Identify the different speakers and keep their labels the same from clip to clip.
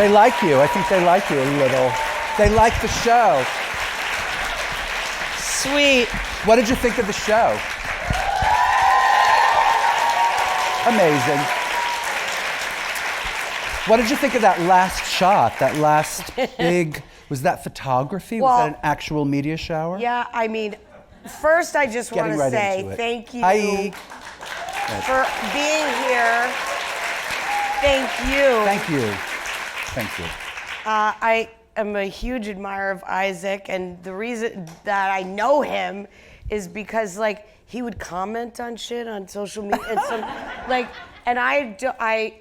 Speaker 1: They like you. I think they like you a little. They like the show.
Speaker 2: Sweet.
Speaker 1: What did you think of the show? Amazing. What did you think of that last shot? That last big, was that photography?
Speaker 2: Well,
Speaker 1: was that an actual media shower?
Speaker 2: Yeah, I mean, first I just want to say thank you for being here. Thank you.
Speaker 1: Thank you. Thank you.
Speaker 2: I am a huge admirer of Isaac, and the reason that I know him is because, like, he would comment on shit on social media, and some, like, and I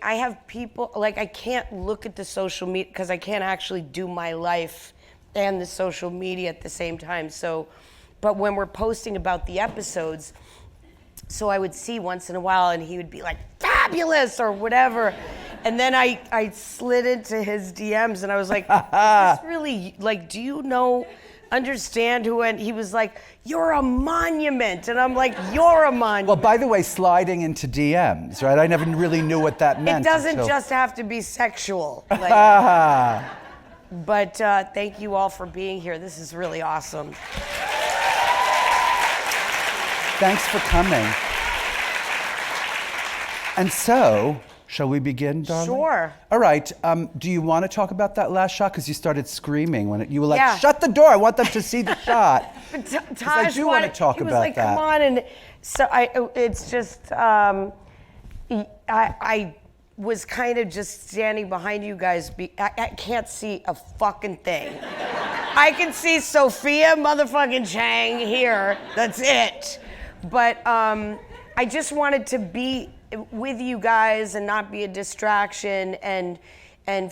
Speaker 2: have people, like, I can't look at the social media because I can't actually do my life and the social media at the same time. So, but when we're posting about the episodes, so I would see once in a while, and he would be like, fabulous, or whatever. And then I slid into his DMs, and I was like, is this really, like, do you understand who? And he was like, you're a monument. And I'm like, you're a monument.
Speaker 1: Well, by the way, sliding into DMs, right? I never really knew what that meant.
Speaker 2: It doesn't just have to be sexual. Like, but thank you all for being here. This is really awesome.
Speaker 1: Thanks for coming. And so, shall we begin, darling?
Speaker 2: Sure.
Speaker 1: All right. Do you want to talk about that last shot? Because you started screaming when you were like, shut the door. I want them to see the shot.
Speaker 2: But Taj
Speaker 1: I do want to talk about
Speaker 2: like,
Speaker 1: that.
Speaker 2: Come on. And so it's just, I was kind of just standing behind you guys. I can't see a fucking thing. I can see Sophia motherfucking Chang here. That's it. But I just wanted to be with you guys and not be a distraction and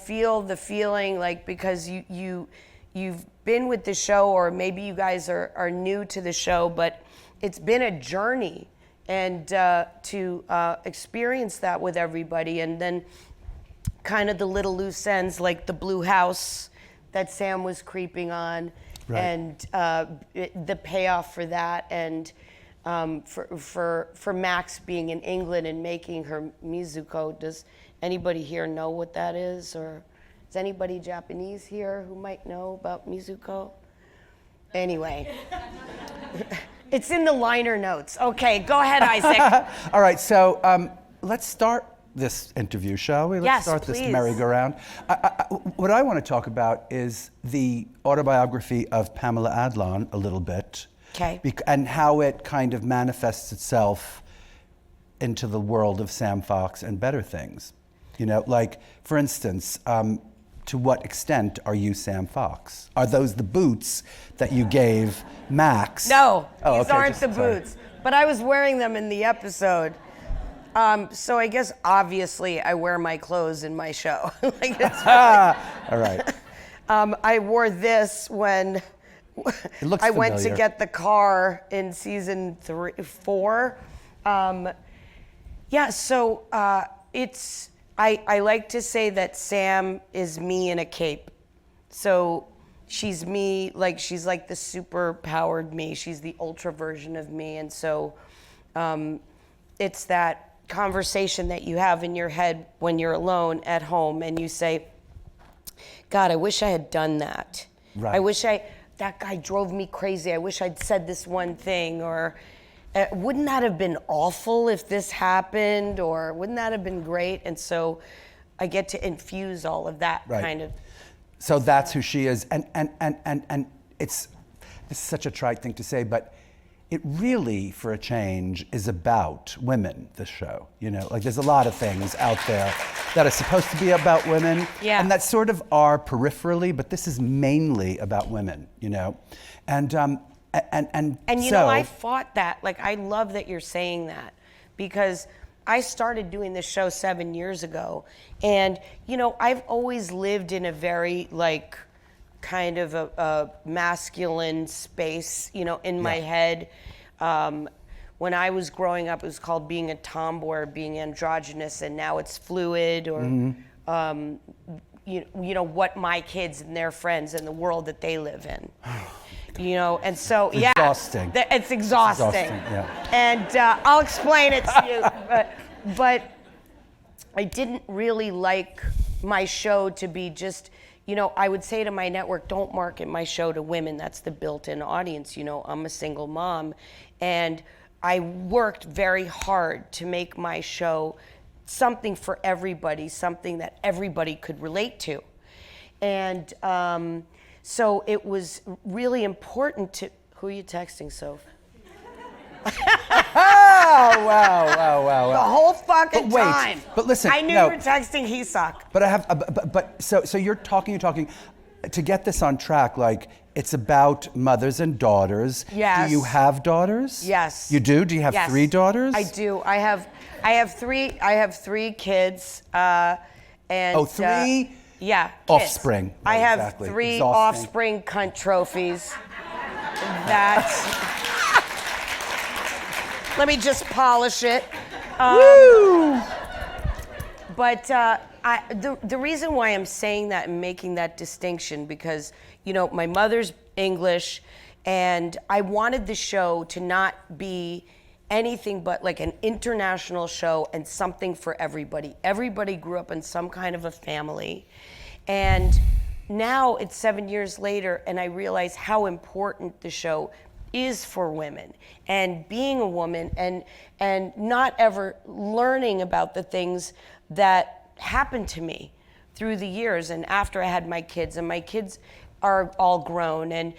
Speaker 2: feel the feeling, like, because you've been with the show, or maybe you guys are new to the show, but it's been a journey, and to experience that with everybody, and then kind of the little loose ends, like the blue house that Sam was creeping on, right. And the payoff for that, and for Max being in England and making her Mizuko. Does anybody here know what that is? Or is anybody Japanese here who might know about Mizuko? Anyway, it's in the liner notes. Okay, go ahead, Isaac.
Speaker 1: All right, so let's start this interview, shall we? Let's start
Speaker 2: please.
Speaker 1: This merry-go-round. What I want to talk about is the autobiography of Pamela Adlon a little bit.
Speaker 2: Okay.
Speaker 1: And how it kind of manifests itself into the world of Sam Fox and better things. You know, like, for instance, to what extent are you Sam Fox? Are those the boots that you gave Max?
Speaker 2: No,
Speaker 1: these
Speaker 2: aren't the boots. But I was wearing them in the episode. So I guess, obviously, I wear my clothes in my show. Like, it's
Speaker 1: all right.
Speaker 2: I wore this when I went to get the car in season 4. So it's, I like to say that Sam is me in a cape. So she's me, like, she's like the super powered me. She's the ultra version of me. And so it's that conversation that you have in your head when you're alone at home and you say, God, I wish I had done that.
Speaker 1: Right.
Speaker 2: I wish that guy drove me crazy. I wish I'd said this one thing, or wouldn't that have been awful if this happened, or wouldn't that have been great? And so I get to infuse all of that kind of.
Speaker 1: So that's who she is, and this is such a trite thing to say, but it really, for a change, is about women, this show. You know, like, there's a lot of things out there that are supposed to be about women, and that sort of are peripherally, but this is mainly about women, you know? And
Speaker 2: you know, I fought that. Like, I love that you're saying that, because I started doing this show 7 years ago, and, you know, I've always lived in a very, like, kind of a masculine space, you know, in my head. When I was growing up, it was called being a tomboy or being androgynous, and now it's fluid, or you know what my kids and their friends and the world that they live in. You know, and so
Speaker 1: it's exhausting.
Speaker 2: It's exhausting.
Speaker 1: Yeah.
Speaker 2: And I'll explain it to you, but I didn't really like my show to be just, you know, I would say to my network, don't market my show to women. That's the built-in audience. You know, I'm a single mom. And I worked very hard to make my show something for everybody, something that everybody could relate to. And so it was really important to, who are you texting, Soph?
Speaker 1: Oh, wow.
Speaker 2: The whole fucking
Speaker 1: But wait,
Speaker 2: time.
Speaker 1: but listen,
Speaker 2: I knew
Speaker 1: no.
Speaker 2: you were texting Hesock.
Speaker 1: But I have, so you're talking, to get this on track, like, it's about mothers and daughters.
Speaker 2: Yes.
Speaker 1: Do you have daughters?
Speaker 2: Yes.
Speaker 1: You do? Do you have
Speaker 2: Yes.
Speaker 1: 3 daughters?
Speaker 2: I do. I have three kids. And
Speaker 1: Oh, 3?
Speaker 2: Yeah. Kids.
Speaker 1: Offspring.
Speaker 2: I
Speaker 1: Right,
Speaker 2: have
Speaker 1: exactly.
Speaker 2: 3
Speaker 1: Exhausting.
Speaker 2: offspring cunt trophies. That. Let me just polish it.
Speaker 1: Woo!
Speaker 2: But the reason why I'm saying that and making that distinction, because, you know, my mother's English, and I wanted the show to not be anything but like an international show and something for everybody. Everybody grew up in some kind of a family. And now it's 7 years later, and I realize how important the show is for women, and being a woman, and not ever learning about the things that happened to me through the years and after I had my kids, and my kids are all grown, and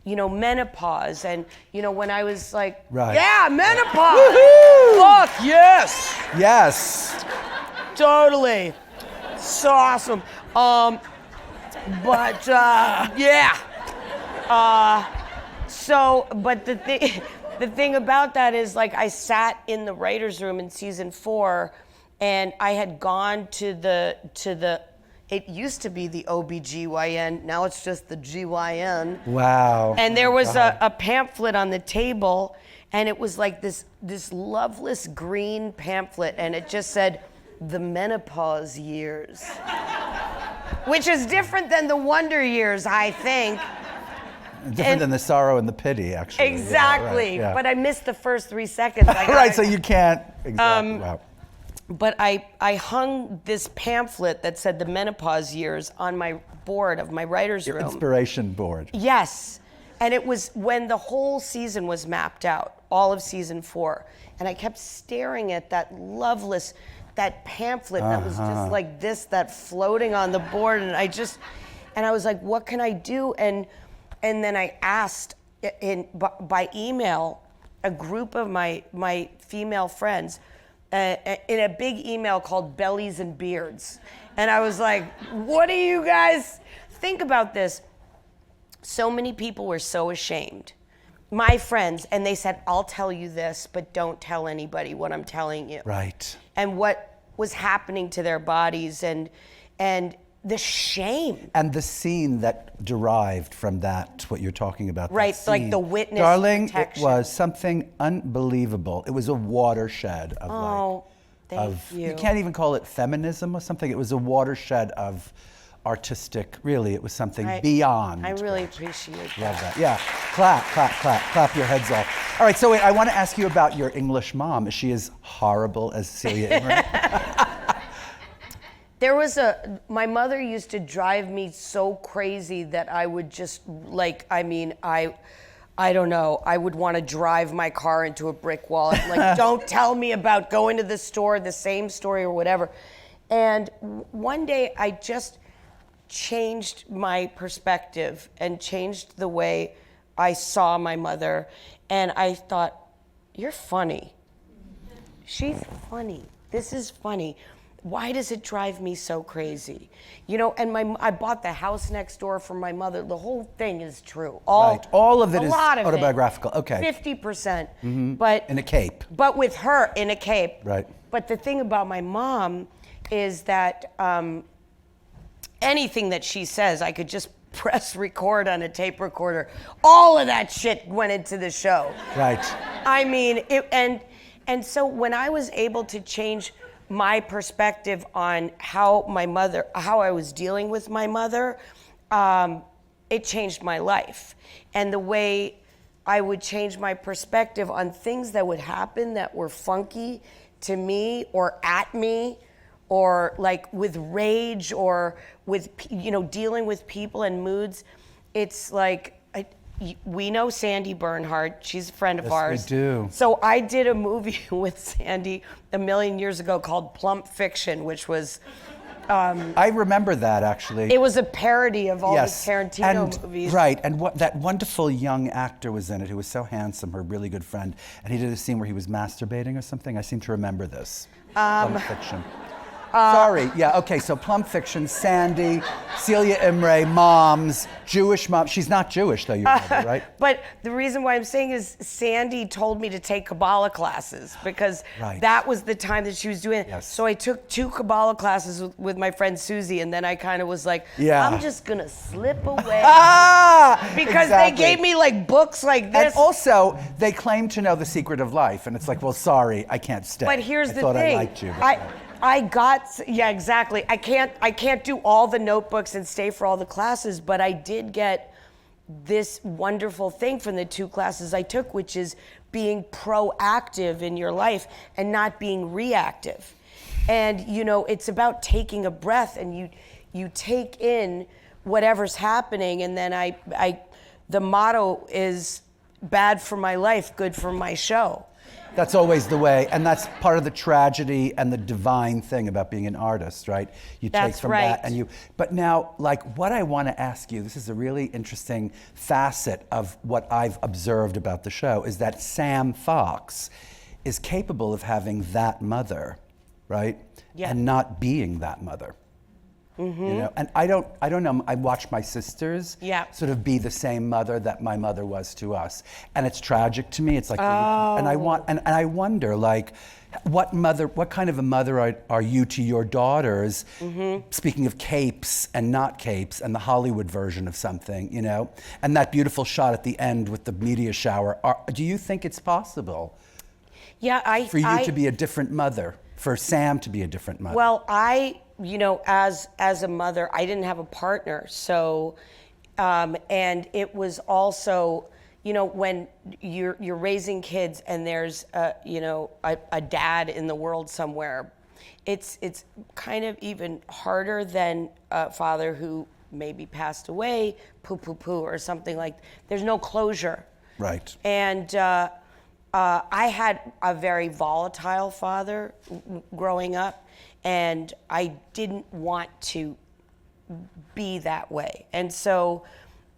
Speaker 2: you know, menopause, and you know, when I was like,
Speaker 1: Right.
Speaker 2: yeah, menopause.
Speaker 1: Woohoo!
Speaker 2: Fuck yes.
Speaker 1: Yes.
Speaker 2: Totally. So awesome. But yeah. So, but the thing about that is, like, I sat in the writer's room in season 4, and I had gone to the it used to be the OBGYN, now it's just the GYN.
Speaker 1: Wow.
Speaker 2: And there was a pamphlet on the table, and it was like this loveless green pamphlet, and it just said, the menopause years. Which is different than the wonder years, I think.
Speaker 1: Different than the sorrow and the pity, actually.
Speaker 2: Exactly.
Speaker 1: Yeah, right, yeah.
Speaker 2: But I missed the first 3 seconds.
Speaker 1: Right, so you can't, exactly, wow.
Speaker 2: But I hung this pamphlet that said the menopause years on my board of my writer's
Speaker 1: Your
Speaker 2: room.
Speaker 1: inspiration board.
Speaker 2: Yes. And it was when the whole season was mapped out, all of season 4. And I kept staring at that loveless, that pamphlet that was just like this, that floating on the board. And I was like, what can I do? And then I asked by email a group of my female friends, in a big email called Bellies and Beards. And I was like, what do you guys think about this? So many people were so ashamed. My friends, and they said, I'll tell you this, but don't tell anybody what I'm telling you.
Speaker 1: Right.
Speaker 2: And what was happening to their bodies, and the shame.
Speaker 1: And the scene that derived from that, what you're talking about.
Speaker 2: Right,
Speaker 1: that
Speaker 2: like
Speaker 1: scene,
Speaker 2: the witness
Speaker 1: darling,
Speaker 2: protection.
Speaker 1: it was something unbelievable. It was a watershed of
Speaker 2: Thank you.
Speaker 1: You can't even call it feminism or something. It was a watershed of artistic, really, it was something beyond.
Speaker 2: I really appreciate that.
Speaker 1: Love that. Yeah. Clap your heads off. All right, so wait, I want to ask you about your English mom. Is she as horrible as Celia Imrie?
Speaker 2: My mother used to drive me so crazy that I would just, like, I don't know, I would want to drive my car into a brick wall. Like, don't tell me about going to the store, the same story or whatever. And one day I just changed my perspective and changed the way I saw my mother. And I thought, you're funny. She's funny. This is funny. Why does it drive me so crazy? You know, and I bought the house next door for my mother. The whole thing is true.
Speaker 1: All of it is
Speaker 2: lot of
Speaker 1: autobiographical. Okay.
Speaker 2: 50%. But
Speaker 1: In a cape.
Speaker 2: But with her in a cape.
Speaker 1: Right.
Speaker 2: But the thing about my mom is that anything that she says, I could just press record on a tape recorder. All of that shit went into the show.
Speaker 1: Right.
Speaker 2: I mean, and so when I was able to change my perspective on how I was dealing with my mother, it changed my life. And the way I would change my perspective on things that would happen that were funky to me or at me or like with rage or with, dealing with people and moods. It's like, we know Sandy Bernhardt. She's a friend of ours.
Speaker 1: Yes, we do.
Speaker 2: So I did a movie with Sandy a million years ago called Plump Fiction, which was...
Speaker 1: I remember that, actually.
Speaker 2: It was a parody of all
Speaker 1: Yes.
Speaker 2: the Tarantino
Speaker 1: and,
Speaker 2: movies.
Speaker 1: Right, and that wonderful young actor was in it who was so handsome, her really good friend, and he did a scene where he was masturbating or something. I seem to remember this. Plump Fiction. Sorry, yeah, okay, so Plump Fiction, Sandy, Celia Imre, moms, Jewish mom. She's not Jewish, though, you remember, right?
Speaker 2: But the reason why I'm saying is Sandy told me to take Kabbalah classes because
Speaker 1: Right.
Speaker 2: that was the time that she was doing it.
Speaker 1: Yes.
Speaker 2: So I took 2 Kabbalah classes with my friend Susie, and then I kind of was like,
Speaker 1: Yeah.
Speaker 2: I'm just gonna slip away. Because
Speaker 1: Exactly.
Speaker 2: they gave me like books like
Speaker 1: And
Speaker 2: this.
Speaker 1: also, they claim to know the secret of life, and it's like, well, sorry, I can't stay.
Speaker 2: But here's
Speaker 1: I
Speaker 2: the
Speaker 1: thought
Speaker 2: thing.
Speaker 1: I liked you. But
Speaker 2: Yeah, exactly. I can't do all the notebooks and stay for all the classes, but I did get this wonderful thing from the 2 classes I took, which is being proactive in your life and not being reactive. And it's about taking a breath, and you take in whatever's happening, and then the motto is bad for my life, good for my show.
Speaker 1: That's always the way, and that's part of the tragedy and the divine thing about being an artist, right? You take
Speaker 2: That's
Speaker 1: from
Speaker 2: right.
Speaker 1: that and you. But now, like, what I want to ask you, this is a really interesting facet of what I've observed about the show, is that Sam Fox is capable of having that mother, right?
Speaker 2: Yeah.
Speaker 1: And not being that mother.
Speaker 2: Mm-hmm.
Speaker 1: And I don't know. I watched my sisters
Speaker 2: Yeah.
Speaker 1: sort of be the same mother that my mother was to us, and it's tragic to me. It's like,
Speaker 2: Oh.
Speaker 1: and I wonder, like, what kind of a mother are you to your daughters?
Speaker 2: Mm-hmm.
Speaker 1: Speaking of capes and not capes, and the Hollywood version of something, and that beautiful shot at the end with the meteor shower. Do you think it's possible
Speaker 2: Yeah,
Speaker 1: for you to be a different mother, for Sam to be a different mother?
Speaker 2: Well, as a mother, I didn't have a partner, so, and it was also, when you're raising kids and there's a dad in the world somewhere, it's kind of even harder than a father who maybe passed away, or something like. There's no closure.
Speaker 1: Right.
Speaker 2: And I had a very volatile father growing up, and I didn't want to be that way. And so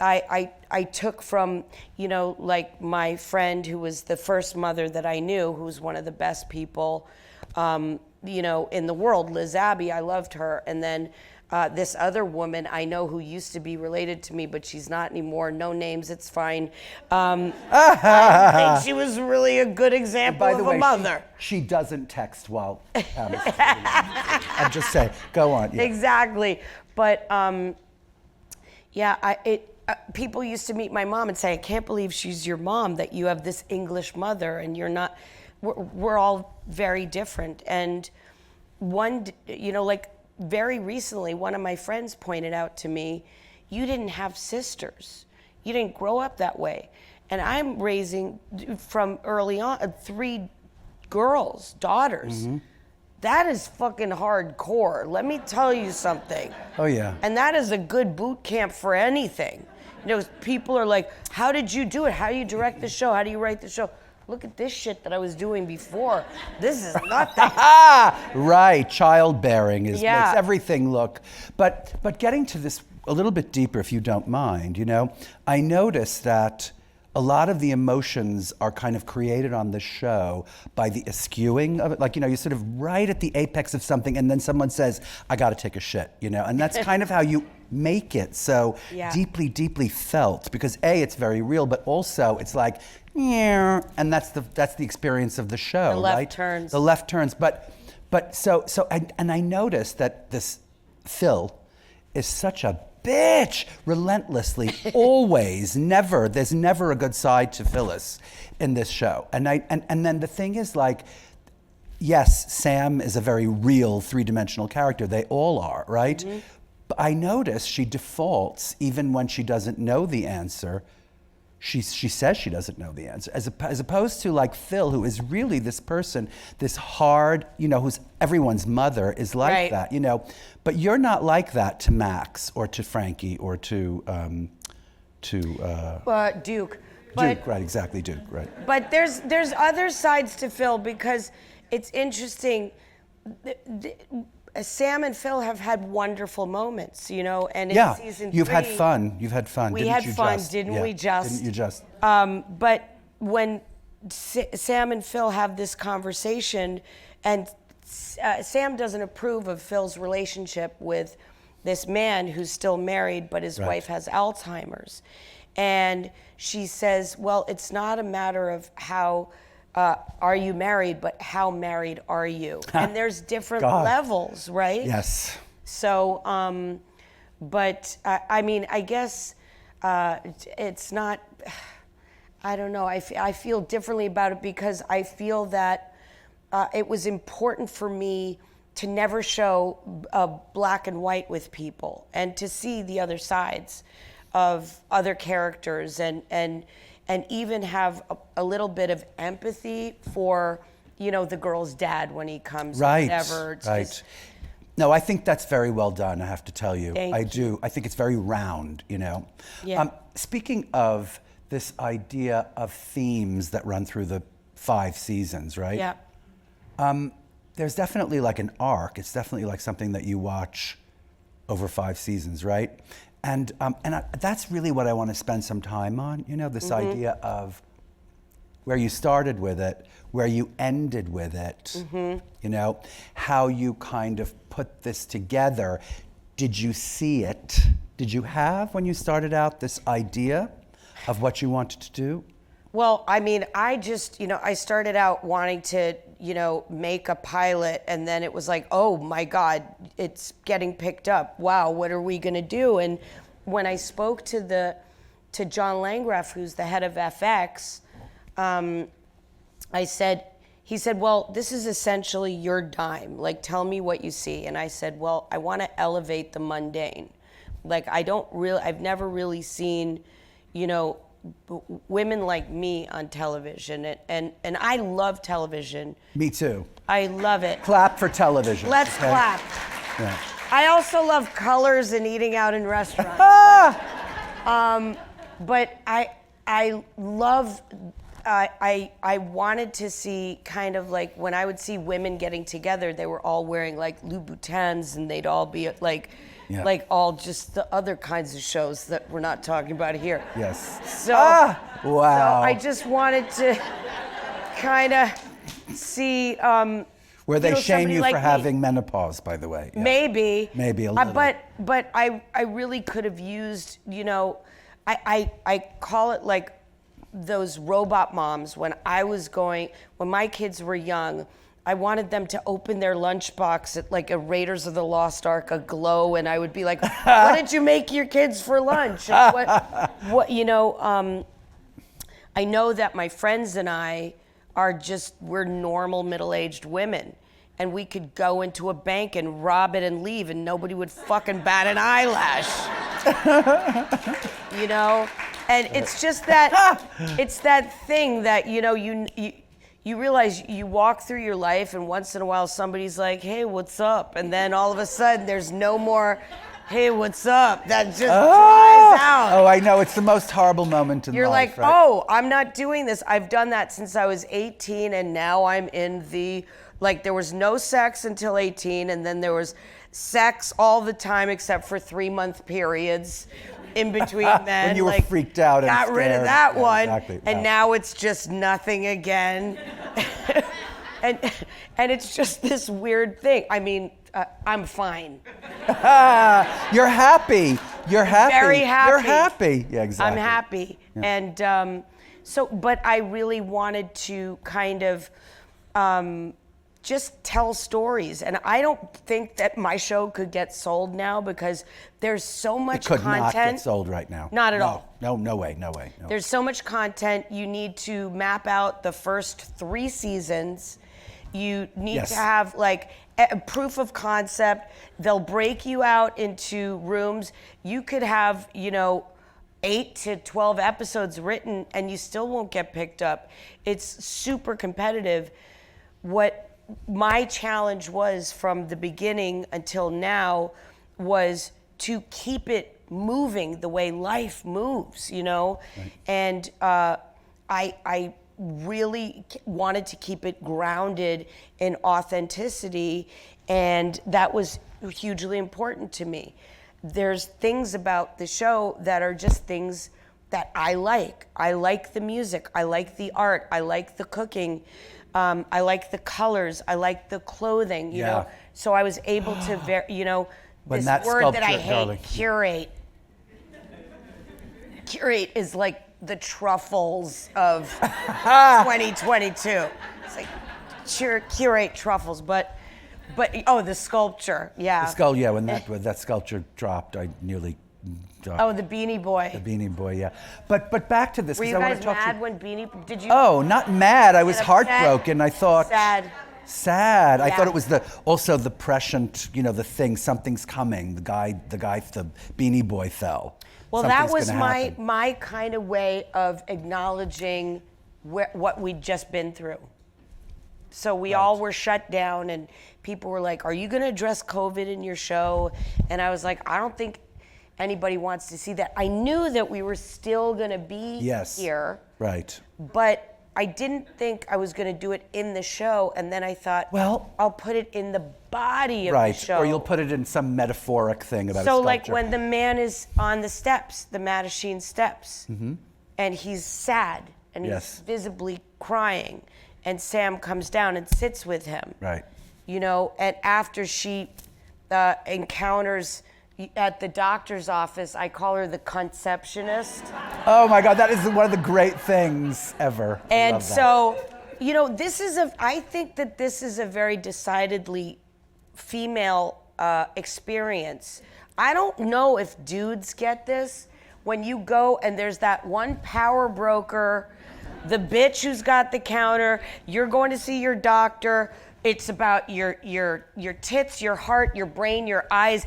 Speaker 2: I took from, like my friend who was the first mother that I knew, who was one of the best people, in the world, Liz Abbey. I loved her. And then this other woman I know who used to be related to me, but she's not anymore. No names, it's fine. I think she was really a good example
Speaker 1: By the
Speaker 2: of
Speaker 1: way,
Speaker 2: a mother.
Speaker 1: she doesn't text while I'm just saying. Go on. Yeah.
Speaker 2: Exactly. But people used to meet my mom and say, I can't believe she's your mom, that you have this English mother and you're not. We're all very different. And very recently, one of my friends pointed out to me, you didn't have sisters. You didn't grow up that way. And I'm raising, from early on, 3 girls, daughters.
Speaker 1: Mm-hmm.
Speaker 2: That is fucking hardcore. Let me tell you something.
Speaker 1: Oh, yeah.
Speaker 2: And that is a good boot camp for anything. People are like, how did you do it? How do you direct the show? How do you write the show? Look at this shit that I was doing before. This is nothing.
Speaker 1: Right, childbearing makes
Speaker 2: Yeah.
Speaker 1: everything look. But getting to this a little bit deeper, if you don't mind, I noticed that a lot of the emotions are kind of created on the show by the eschewing of it. Like, you're sort of right at the apex of something, and then someone says, I gotta take a shit, and that's kind of how you make it so
Speaker 2: Yeah.
Speaker 1: deeply, deeply felt, because A, it's very real, but also it's like, yeah, and that's the experience of the show,
Speaker 2: The left
Speaker 1: right?
Speaker 2: turns.
Speaker 1: The left turns, but I noticed that this Phil is such a bitch, relentlessly, always, never. There's never a good side to Phyllis in this show, and then the thing is, like, yes, Sam is a very real 3-dimensional character. They all are, right? But I notice she defaults, even when she doesn't know the answer, she says she doesn't know the answer, as opposed to like Phil, who is really this person, this hard, who's everyone's mother is like
Speaker 2: Right.
Speaker 1: that, but you're not like that to Max or to Frankie or to
Speaker 2: Duke. But,
Speaker 1: Duke, right? Exactly, Duke, right?
Speaker 2: But there's other sides to Phil, because it's interesting. Sam and Phil have had wonderful moments, and in season 3,
Speaker 1: you've had fun. You've had fun.
Speaker 2: We
Speaker 1: didn't
Speaker 2: had
Speaker 1: you
Speaker 2: fun,
Speaker 1: just?
Speaker 2: didn't we just?
Speaker 1: Didn't you just?
Speaker 2: But when Sam and Phil have this conversation, and Sam doesn't approve of Phil's relationship with this man who's still married, but his
Speaker 1: Right.
Speaker 2: wife has Alzheimer's. And she says, well, it's not a matter of how are you married, but how married are you? And there's different
Speaker 1: God.
Speaker 2: levels, right?
Speaker 1: Yes.
Speaker 2: So, but I mean, I guess it's not, I don't know, I feel differently about it, because I feel that it was important for me to never show black and white with people, and to see the other sides of other characters, and even have a little bit of empathy for, the girl's dad when he comes,
Speaker 1: Right.
Speaker 2: or whatever. It's
Speaker 1: right.
Speaker 2: just-
Speaker 1: No, I think that's very well done, I have to tell you.
Speaker 2: Thank
Speaker 1: I
Speaker 2: you.
Speaker 1: do. I think it's very round,
Speaker 2: Yeah.
Speaker 1: Speaking of this idea of themes that run through the 5 seasons, right?
Speaker 2: Yeah.
Speaker 1: There's definitely like an arc. It's definitely like something that you watch over 5 seasons, right? And that's really what I want to spend some time on, this idea of where you started with it, where you ended with it, how you kind of put this together. Did you see it? Did you have, when you started out, this idea of what you wanted to do?
Speaker 2: Well, I mean, I just, I started out wanting to, make a pilot, and then it was like, oh my God, it's getting picked up. Wow, what are we gonna do? And when I spoke to John Landgraf, who's the head of FX, he said, well, this is essentially your dime. Like, tell me what you see. And I said, well, I want to elevate the mundane. Like, I've never really seen, women like me on television, and I love television.
Speaker 1: Me too.
Speaker 2: I love it.
Speaker 1: Clap for television.
Speaker 2: Let's
Speaker 1: okay?
Speaker 2: clap.
Speaker 1: Yeah.
Speaker 2: I also love colors and eating out in restaurants. But I love. I wanted to see kind of like when I would see women getting together, they were all wearing like Louboutins, and they'd all be like.
Speaker 1: Yeah.
Speaker 2: Like all just the other kinds of shows that we're not talking about here.
Speaker 1: Yes.
Speaker 2: So,
Speaker 1: wow.
Speaker 2: So I just wanted to kind of see.
Speaker 1: Where they shame
Speaker 2: somebody
Speaker 1: you
Speaker 2: like
Speaker 1: for
Speaker 2: me.
Speaker 1: having menopause, by the way. Yeah.
Speaker 2: Maybe.
Speaker 1: Maybe a little.
Speaker 2: But I really could have used, I call it like those robot moms when my kids were young. I wanted them to open their lunchbox at like a Raiders of the Lost Ark aglow, and I would be like, "What did you make your kids for lunch?" And I know that my friends and I we're normal middle-aged women, and we could go into a bank and rob it and leave, and nobody would fucking bat an eyelash. And it's just that it's that thing that you realize you walk through your life, and once in a while somebody's like, hey, what's up? And then all of a sudden there's no more, hey, what's up? That just dries out.
Speaker 1: Oh, I know. It's the most horrible moment in
Speaker 2: You're
Speaker 1: life.
Speaker 2: like, oh, I'm not doing this. I've done that since I was 18, and now I'm in there was no sex until 18, and then there was sex all the time except for 3-month periods in between then.
Speaker 1: When you were freaked out and
Speaker 2: got rid of
Speaker 1: scared.
Speaker 2: that
Speaker 1: Yeah,
Speaker 2: one,
Speaker 1: exactly.
Speaker 2: and
Speaker 1: Yeah.
Speaker 2: now it's just nothing again. and it's just this weird thing. I mean, I'm fine.
Speaker 1: You're happy. You're happy.
Speaker 2: Very happy.
Speaker 1: You're happy. Yeah, exactly.
Speaker 2: I'm happy.
Speaker 1: Yeah.
Speaker 2: And but I really wanted to kind of just tell stories. And I don't think that my show could get sold now because there's so much
Speaker 1: It could
Speaker 2: content.
Speaker 1: not get sold right now.
Speaker 2: Not at all.
Speaker 1: No way. No.
Speaker 2: There's so much content. You need to map out the first 3 seasons. You need
Speaker 1: Yes.
Speaker 2: to have like a proof of concept. They'll break you out into rooms. You could have, 8 to 12 episodes written and you still won't get picked up. It's super competitive. What my challenge was from the beginning until now was to keep it moving the way life moves, you know? Right. And I really wanted to keep it grounded in authenticity, and that was hugely important to me. There's things about the show that are just things that I like. I like the music, I like the art, I like the cooking, I like the colors, I like the clothing, you know? So I was able to, you know,
Speaker 1: when
Speaker 2: this
Speaker 1: that
Speaker 2: word
Speaker 1: sculpture,
Speaker 2: that I hate,
Speaker 1: darling.
Speaker 2: curate. Curate is like the truffles of 2022. It's like curate truffles, but oh, the sculpture, yeah.
Speaker 1: The skull, yeah. When that sculpture dropped, I nearly died.
Speaker 2: Oh, the Beanie Boy.
Speaker 1: The Beanie Boy, yeah. But back to this.
Speaker 2: Were you
Speaker 1: I
Speaker 2: guys mad when Beanie? Did you?
Speaker 1: Oh, not mad. I was
Speaker 2: upset?
Speaker 1: heartbroken. I thought. Sad.
Speaker 2: Yeah.
Speaker 1: I thought it was also the prescient, you know, the thing. Something's coming. The Beanie Boy fell.
Speaker 2: Well,
Speaker 1: Something's
Speaker 2: that was
Speaker 1: gonna
Speaker 2: my kind of way of acknowledging what we'd just been through. So we all were shut down, and people were like, "Are you going to address COVID in your show?" And I was like, "I don't think anybody wants to see that." I knew that we were still going to be here,
Speaker 1: right?
Speaker 2: But I didn't think I was going to do it in the show, and then I thought, well, I'll put it in the body of the show.
Speaker 1: Or you'll put it in some metaphoric thing about a
Speaker 2: So
Speaker 1: sculpture.
Speaker 2: like when the man is on the steps, the Mattachine steps, and he's sad, and he's visibly crying, and Sam comes down and sits with him.
Speaker 1: Right.
Speaker 2: You know, and after she encounters at the doctor's office, I call her the conceptionist.
Speaker 1: Oh my God, that is one of the great things ever.
Speaker 2: And so, you know, I think that this is a very decidedly female experience. I don't know if dudes get this. When you go and there's that one power broker, the bitch who's got the counter, you're going to see your doctor. It's about your tits, your heart, your brain, your eyes.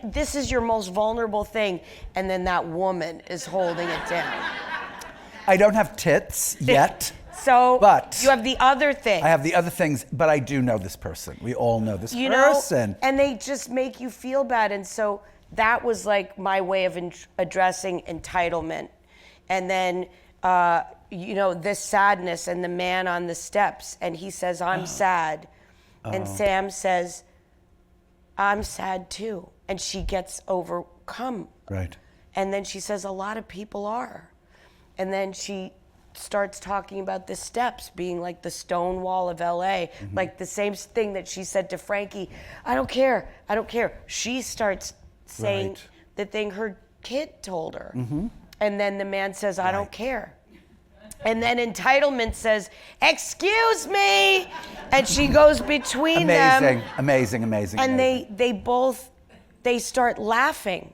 Speaker 2: This is your most vulnerable thing. And then that woman is holding it down.
Speaker 1: I don't have tits yet.
Speaker 2: But you have the other thing.
Speaker 1: I have the other things, but I do know this person. We all know this person.
Speaker 2: And they just make you feel bad. And so that was like my way of addressing entitlement. And then, you know, this sadness and the man on the steps, and he says, "I'm sad." And Sam says, "I'm sad too." And she gets overcome.
Speaker 1: Right.
Speaker 2: And then she says, "A lot of people are." And then she starts talking about the steps being like the stone wall of LA, like the same thing that she said to Frankie, "I don't care, I don't care." She starts saying the thing her kid told her. And then the man says, "I don't care." And then entitlement says, "Excuse me," and she goes between them.
Speaker 1: Amazing.
Speaker 2: And they start laughing.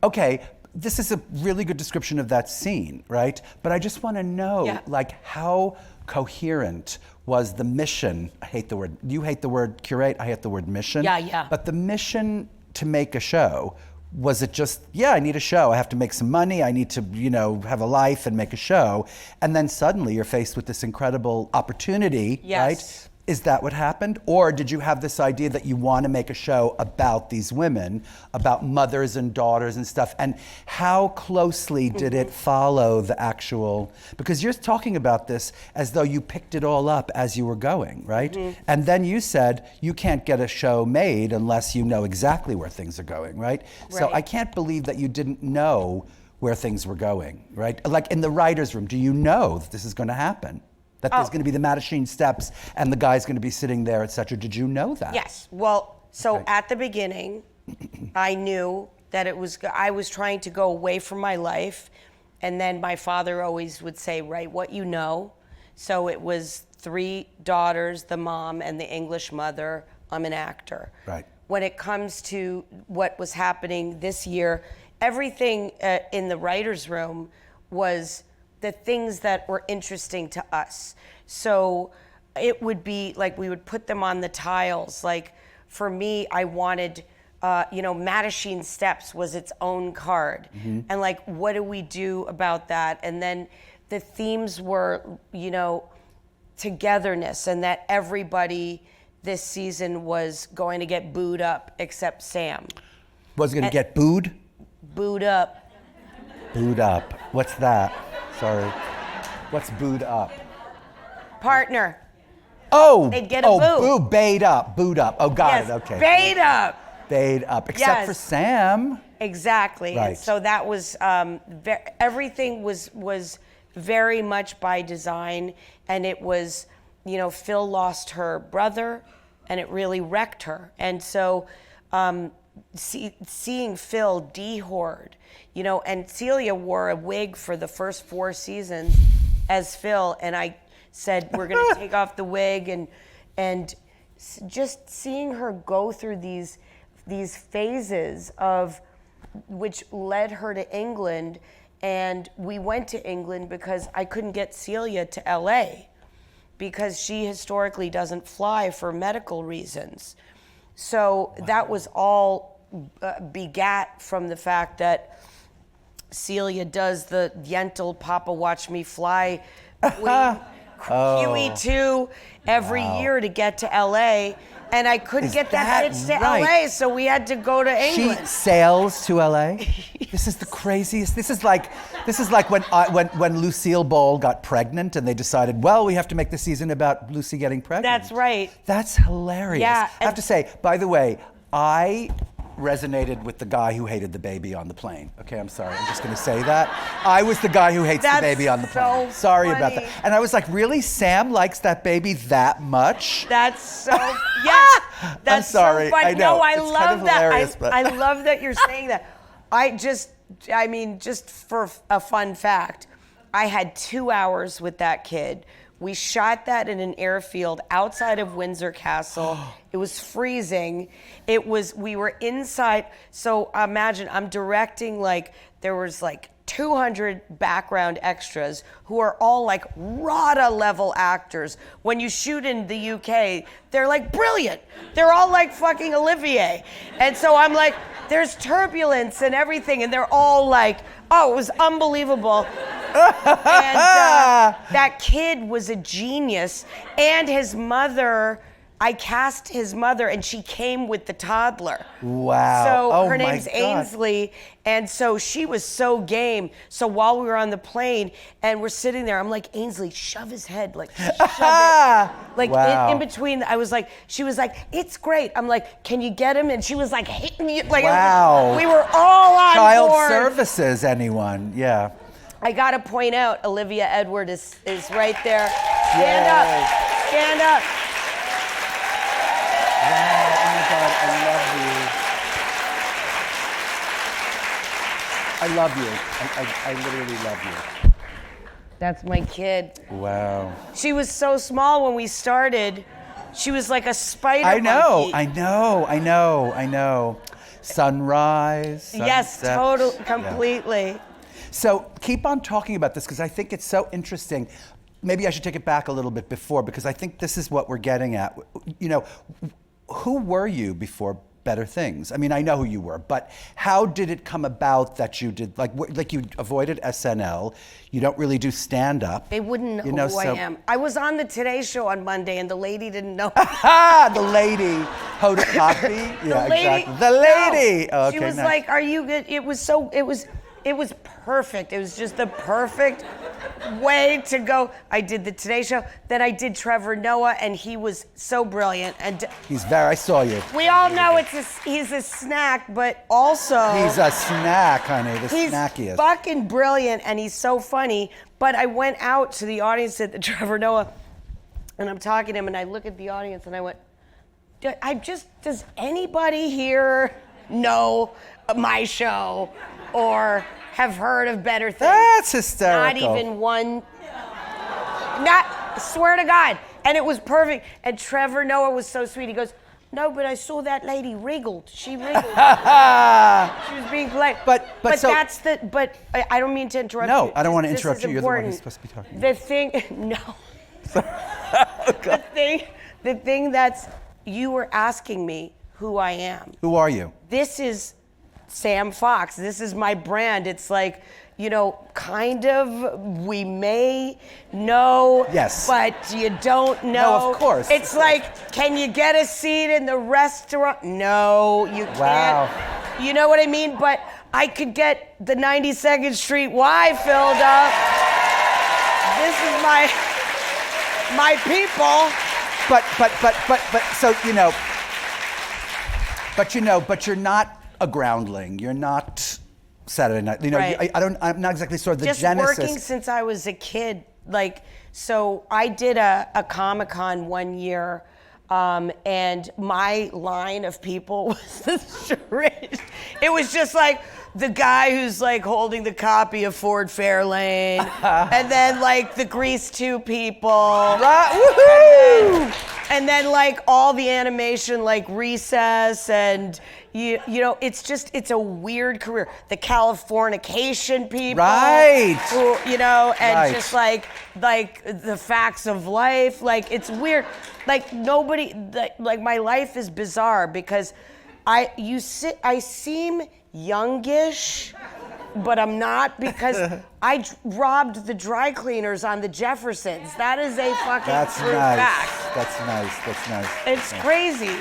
Speaker 1: Okay, this is a really good description of that scene, right? But I just want to know, like, how coherent was the mission? I hate the word. You hate the word curate. I hate the word mission.
Speaker 2: Yeah.
Speaker 1: But the mission to make a show. Was it just, I need a show. I have to make some money. I need to, you know, have a life and make a show. And then suddenly you're faced with this incredible opportunity, right? Is that what happened? Or did you have this idea that you want to make a show about these women, about mothers and daughters and stuff? And how closely did it follow the actual, because you're talking about this as though you picked it all up as you were going, right? And then you said you can't get a show made unless you know exactly where things are going, right? So I can't believe that you didn't know where things were going, right? Like in the writer's room, do you know that this is going to happen? That there's going to be the Mattachine steps and the guy's going to be sitting there, et cetera. Did you know that?
Speaker 2: Yes. Well, so at the beginning, I knew that I was trying to go away from my life. And then my father always would say, write what you know. So it was 3 daughters, the mom, and the English mother. I'm an actor.
Speaker 1: Right.
Speaker 2: When it comes to what was happening this year, everything in the writer's room was the things that were interesting to us. So it would be like we would put them on the tiles. Like for me, I wanted Mattachine Steps was its own card. And like, what do we do about that? And then the themes were, togetherness, and that everybody this season was going to get booed up except Sam.
Speaker 1: Was going to get booed?
Speaker 2: Booed up.
Speaker 1: Booed up. What's that? Sorry. What's booed up?
Speaker 2: Partner.
Speaker 1: Oh.
Speaker 2: They'd get a boo.
Speaker 1: Booed up. Booed up. Oh, got
Speaker 2: Yes,
Speaker 1: it. Okay.
Speaker 2: bayed up.
Speaker 1: Bayed up. Except for Sam.
Speaker 2: Exactly.
Speaker 1: Right.
Speaker 2: And so that was, everything was very much by design. And it was, Phil lost her brother, and it really wrecked her. And so seeing Phil dehorred, and Celia wore a wig for the first 4 seasons as Phil, and I said, we're going to take off the wig, and just seeing her go through these phases of which led her to England. And we went to England because I couldn't get Celia to LA because she historically doesn't fly for medical reasons. So that was all begat from the fact that Celia does the Yentl Papa Watch Me Fly QE2 every year to get to LA. And I couldn't get that bitch to LA, so we had to go to England.
Speaker 1: She sails to LA? This is the craziest. This is like when Lucille Ball got pregnant and they decided, well, we have to make the season about Lucy getting pregnant.
Speaker 2: That's right.
Speaker 1: That's hilarious.
Speaker 2: Yeah.
Speaker 1: I have to say, by the way, I resonated with the guy who hated the baby on the plane. Okay, I'm sorry. I'm just going to say that. I was the guy who hates the baby on the plane. Sorry about that. And I was like, really? Sam likes that baby that much?
Speaker 2: That's so, yes. That's
Speaker 1: I'm sorry.
Speaker 2: So funny.
Speaker 1: I know.
Speaker 2: No, I
Speaker 1: it's
Speaker 2: love
Speaker 1: kind of
Speaker 2: that.
Speaker 1: hilarious, but
Speaker 2: I love that you're saying that. Just for a fun fact, I had 2 hours with that kid. We shot that in an airfield outside of Windsor Castle. It was freezing. We were inside. So imagine I'm directing, there was 200 background extras who are all RADA level actors. When you shoot in the UK, they're brilliant. They're all fucking Olivier. And so I'm there's turbulence and everything. And they're all oh, it was unbelievable. And that kid was a genius. And his mother, I cast his mother, and she came with the toddler.
Speaker 1: Wow.
Speaker 2: So her name's Ainsley, and so she was so game. So while we were on the plane and we're sitting there, I'm like, Ainsley, shove his head, shove it.
Speaker 1: Wow.
Speaker 2: In between, she was like, it's great. I'm like, can you get him? And she was hitting me.
Speaker 1: Wow.
Speaker 2: We were all on
Speaker 1: Child
Speaker 2: board.
Speaker 1: services, anyone? Yeah.
Speaker 2: I gotta point out, Olivia Edward is right there. Stand up. Stand up.
Speaker 1: Wow, oh my God, I love you. I literally love you.
Speaker 2: That's my kid.
Speaker 1: Wow.
Speaker 2: She was so small when we started. She was like a spider
Speaker 1: monkey.
Speaker 2: I
Speaker 1: know. Sunrise, sunset.
Speaker 2: Yes, totally, completely.
Speaker 1: Yeah. So keep on talking about this because I think it's so interesting. Maybe I should take it back a little bit before because I think this is what we're getting at. Who were you before Better Things? I mean, I know who you were, but how did it come about that you did, you avoided SNL, you don't really do stand-up.
Speaker 2: They wouldn't know who I am. I was on the Today Show on Monday and the lady didn't know.
Speaker 1: The lady, Hoda Kotb? Yeah, exactly. The lady!
Speaker 2: No. She was like, are you good? It was perfect. It was just the perfect way to go. I did the Today Show, then I did Trevor Noah, and he was so brilliant. And
Speaker 1: I saw you.
Speaker 2: We all know he's a snack, but also
Speaker 1: he's a snack, honey.
Speaker 2: He's
Speaker 1: snackiest.
Speaker 2: Fucking brilliant, and he's so funny. But I went out to the audience at the Trevor Noah, and I'm talking to him, and I look at the audience, and I went, does anybody here know my show or have heard of Better Things?
Speaker 1: That's hysterical.
Speaker 2: Not even one. Swear to God. And it was perfect. And Trevor Noah was so sweet. He goes, no, but I saw that lady wriggled. She wriggled. She was being polite. But I don't mean to interrupt you.
Speaker 1: No, I don't want to interrupt you. You're the one who's supposed to be talking.
Speaker 2: The thing that's, you were asking me, who I am.
Speaker 1: Who are you?
Speaker 2: This is Sam Fox. This is my brand. It's like, you know, kind of, we may know,
Speaker 1: Yes.
Speaker 2: but you don't know.
Speaker 1: No, of course.
Speaker 2: It's like, can you get a seat in the restaurant? No, you
Speaker 1: Wow.
Speaker 2: can't. You know what I mean? But I could get the 92nd Street Y filled up. This is my people.
Speaker 1: But so but you're not a groundling. You're not Saturday Night. You know,
Speaker 2: Right.
Speaker 1: I'm not exactly sure the
Speaker 2: Just
Speaker 1: genesis.
Speaker 2: working since I was a kid. Like, so I did a Comic-Con one year, and my line of people was the charade. It was just like the guy who's like holding the copy of Ford Fairlane, and then like the Grease 2 people.
Speaker 1: Woohoo!
Speaker 2: And then like all the animation, like Recess, and you know, it's a weird career. The Californication people,
Speaker 1: Right.
Speaker 2: Who, you know, and
Speaker 1: Right.
Speaker 2: just like the Facts of Life, like it's weird. Like nobody, like my life is bizarre because I seem youngish, but I'm not because I robbed the dry cleaners on the Jeffersons. That is a fucking
Speaker 1: That's
Speaker 2: true
Speaker 1: nice.
Speaker 2: fact.
Speaker 1: That's nice. That's nice.
Speaker 2: It's crazy.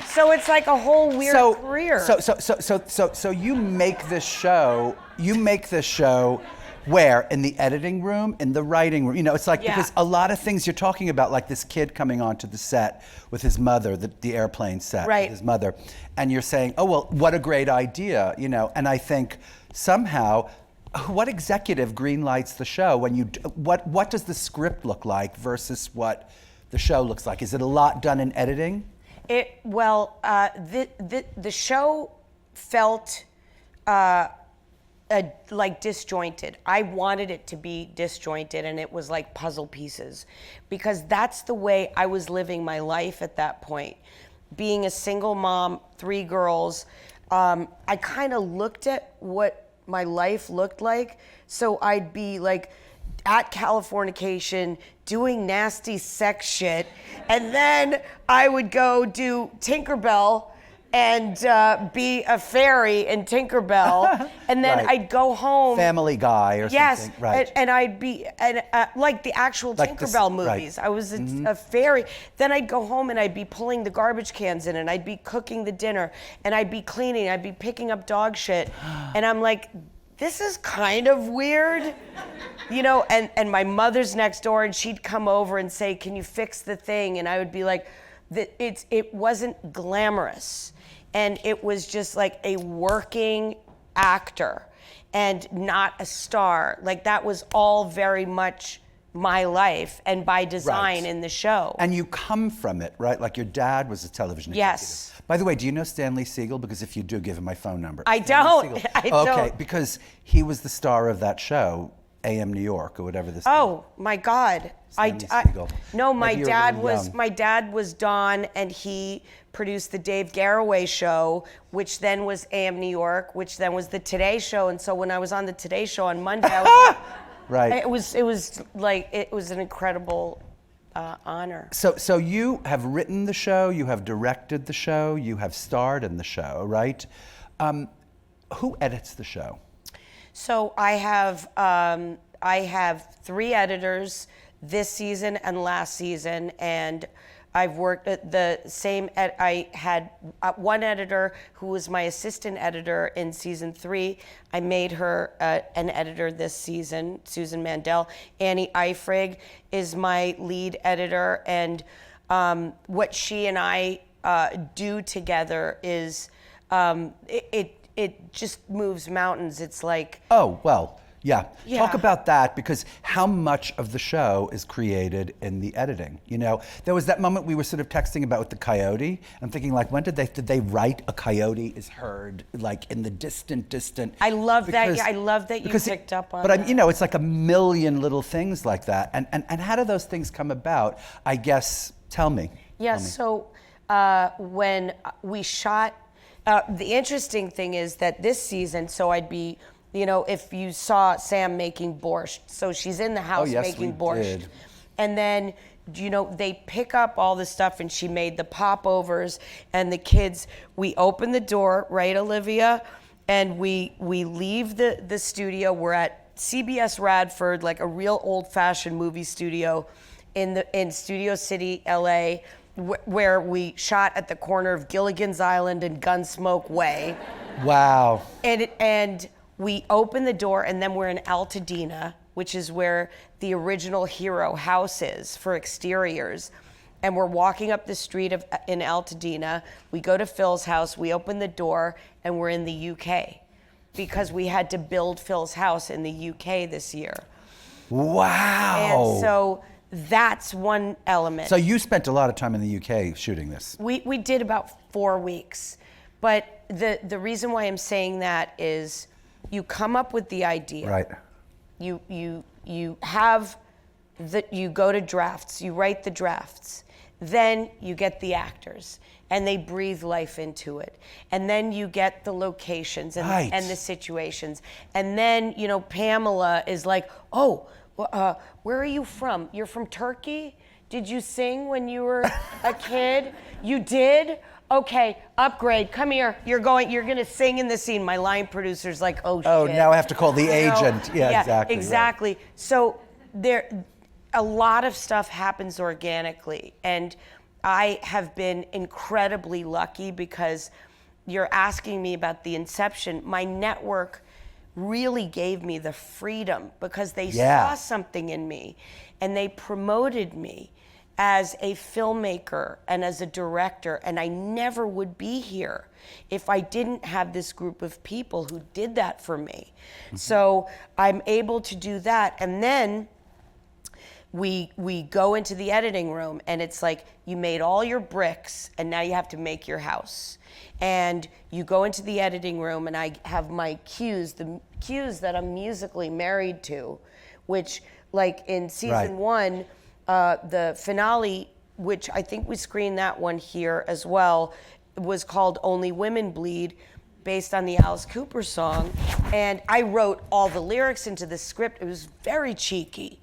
Speaker 2: So it's like a whole weird career.
Speaker 1: So you make this show. You make this show. Where? In the editing room, in the writing room. You know, it's like, because a lot of things you're talking about, like this kid coming onto the set with his mother, the airplane set
Speaker 2: Right.
Speaker 1: with his mother, and you're saying, oh, well, what a great idea, you know, and I think somehow, what executive greenlights the show when you, what does the script look like versus what the show looks like? Is it a lot done in editing?
Speaker 2: The show felt like disjointed. I wanted it to be disjointed, and it was like puzzle pieces, because that's the way I was living my life at that point. Being a single mom, 3 girls, I kind of looked at what my life looked like. So I'd be like at Californication doing nasty sex shit, and then I would go do Tinkerbell and be a fairy in Tinkerbell, and then
Speaker 1: Right.
Speaker 2: I'd go home.
Speaker 1: Family Guy or
Speaker 2: Yes,
Speaker 1: something, right?
Speaker 2: and I'd be like the actual
Speaker 1: Like this-
Speaker 2: Tinkerbell
Speaker 1: right.
Speaker 2: movies. I was a fairy. Then I'd go home and I'd be pulling the garbage cans in, and I'd be cooking the dinner, and I'd be cleaning, I'd be picking up dog shit, and I'm like, this is kind of weird, you know. And my mother's next door, and she'd come over and say, "Can you fix the thing?" And I would be like, it wasn't glamorous. And it was just like a working actor and not a star. Like that was all very much my life and by design
Speaker 1: Right.
Speaker 2: in the show.
Speaker 1: And you come from it, right? Like your dad was a television
Speaker 2: Yes.
Speaker 1: executive. By the way, do you know Stanley Siegel? Because if you do, give him my phone number.
Speaker 2: I
Speaker 1: Stanley
Speaker 2: don't.
Speaker 1: Siegel.
Speaker 2: I
Speaker 1: Okay,
Speaker 2: don't.
Speaker 1: because he was the star of that show, AM New York, or whatever this.
Speaker 2: Oh my God!
Speaker 1: Stanley Siegel.
Speaker 2: No, my
Speaker 1: Like you were
Speaker 2: dad
Speaker 1: really
Speaker 2: was
Speaker 1: young.
Speaker 2: my dad was Don, and he produced the Dave Garroway show, which then was AM New York, which then was the Today Show. And so when I was on the Today Show on Monday, I was
Speaker 1: Right.
Speaker 2: it was an incredible honor.
Speaker 1: So you have written the show, you have directed the show, you have starred in the show, right? Who edits the show?
Speaker 2: So I have 3 editors this season and last season, and I've worked at the same. I had one editor who was my assistant editor in season 3. I made her an editor this season, Susan Mandel. Annie Eifrig is my lead editor, and what she and I do together is it just moves mountains. It's like,
Speaker 1: Oh, well, yeah.
Speaker 2: Yeah.
Speaker 1: Talk about that, because how much of the show is created in the editing? You know, there was that moment we were sort of texting about with the coyote. I'm thinking, like, when did they write a coyote is heard, like, in the distant?
Speaker 2: I love that.
Speaker 1: Because-
Speaker 2: Yeah, I love that you
Speaker 1: because
Speaker 2: picked up on
Speaker 1: But
Speaker 2: that.
Speaker 1: you know, it's like a million little things like that. And how do those things come about? I guess, tell me.
Speaker 2: Yeah,
Speaker 1: Tell me.
Speaker 2: so when we shot, the interesting thing is that this season, so I'd be, you know, if you saw Sam making borscht, so she's in the house
Speaker 1: yes,
Speaker 2: making
Speaker 1: we
Speaker 2: borscht.
Speaker 1: did.
Speaker 2: And then you know, they pick up all the stuff, and she made the popovers, and the kids, we open the door, right, Olivia? And we leave the studio. We're at CBS Radford, like a real old-fashioned movie studio in Studio City, LA, where we shot at the corner of Gilligan's Island and Gunsmoke Way.
Speaker 1: Wow.
Speaker 2: And we open the door, and then we're in Altadena, which is where the original Hero house is for exteriors. And we're walking up the street in Altadena. We go to Phil's house, we open the door, and we're in the UK because we had to build Phil's house in the UK this year.
Speaker 1: Wow.
Speaker 2: And so that's one element.
Speaker 1: So you spent a lot of time in the UK shooting this.
Speaker 2: We did about 4 weeks. But the reason why I'm saying that is you come up with the idea.
Speaker 1: Right.
Speaker 2: You have you go to drafts, you write the drafts, then you get the actors and they breathe life into it. And then you get the locations and,
Speaker 1: right.
Speaker 2: and the situations. And then, you know, Pamela is like, oh, where are you from? You're from Turkey? Did you sing when you were a kid? You did? Okay, upgrade. Come here. You're gonna sing in the scene. My line producer's like, oh shit.
Speaker 1: Oh, now I have to call the agent. Yeah, exactly.
Speaker 2: Exactly. Right. So a lot of stuff happens organically, and I have been incredibly lucky because you're asking me about the inception. My network really gave me the freedom because they saw something in me, and they promoted me as a filmmaker and as a director, and I never would be here if I didn't have this group of people who did that for me. Mm-hmm. So I'm able to do that, and then we go into the editing room, and it's like, you made all your bricks, and now you have to make your house. And you go into the editing room, and I have my cues, the cues that I'm musically married to, which, like in season one, the finale, which I think we screened that one here as well, was called Only Women Bleed, based on the Alice Cooper song. And I wrote all the lyrics into the script. It was very cheeky.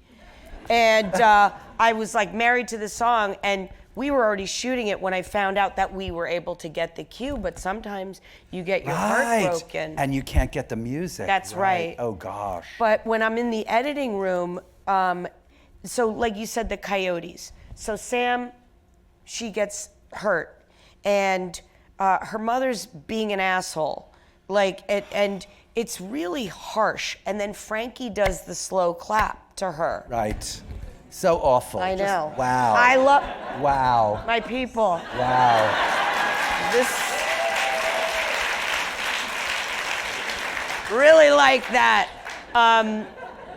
Speaker 2: And I was like married to the song, and we were already shooting it when I found out that we were able to get the cue, but sometimes you get your heart broken.
Speaker 1: And you can't get the music.
Speaker 2: That's right.
Speaker 1: Oh gosh.
Speaker 2: But when I'm in the editing room, so like you said, the coyotes. So Sam, she gets hurt, and her mother's being an asshole. And it's really harsh. And then Frankie does the slow clap to her.
Speaker 1: Right. So awful.
Speaker 2: I know.
Speaker 1: Just, wow.
Speaker 2: I love.
Speaker 1: Wow.
Speaker 2: My people.
Speaker 1: Wow.
Speaker 2: This. Really like that.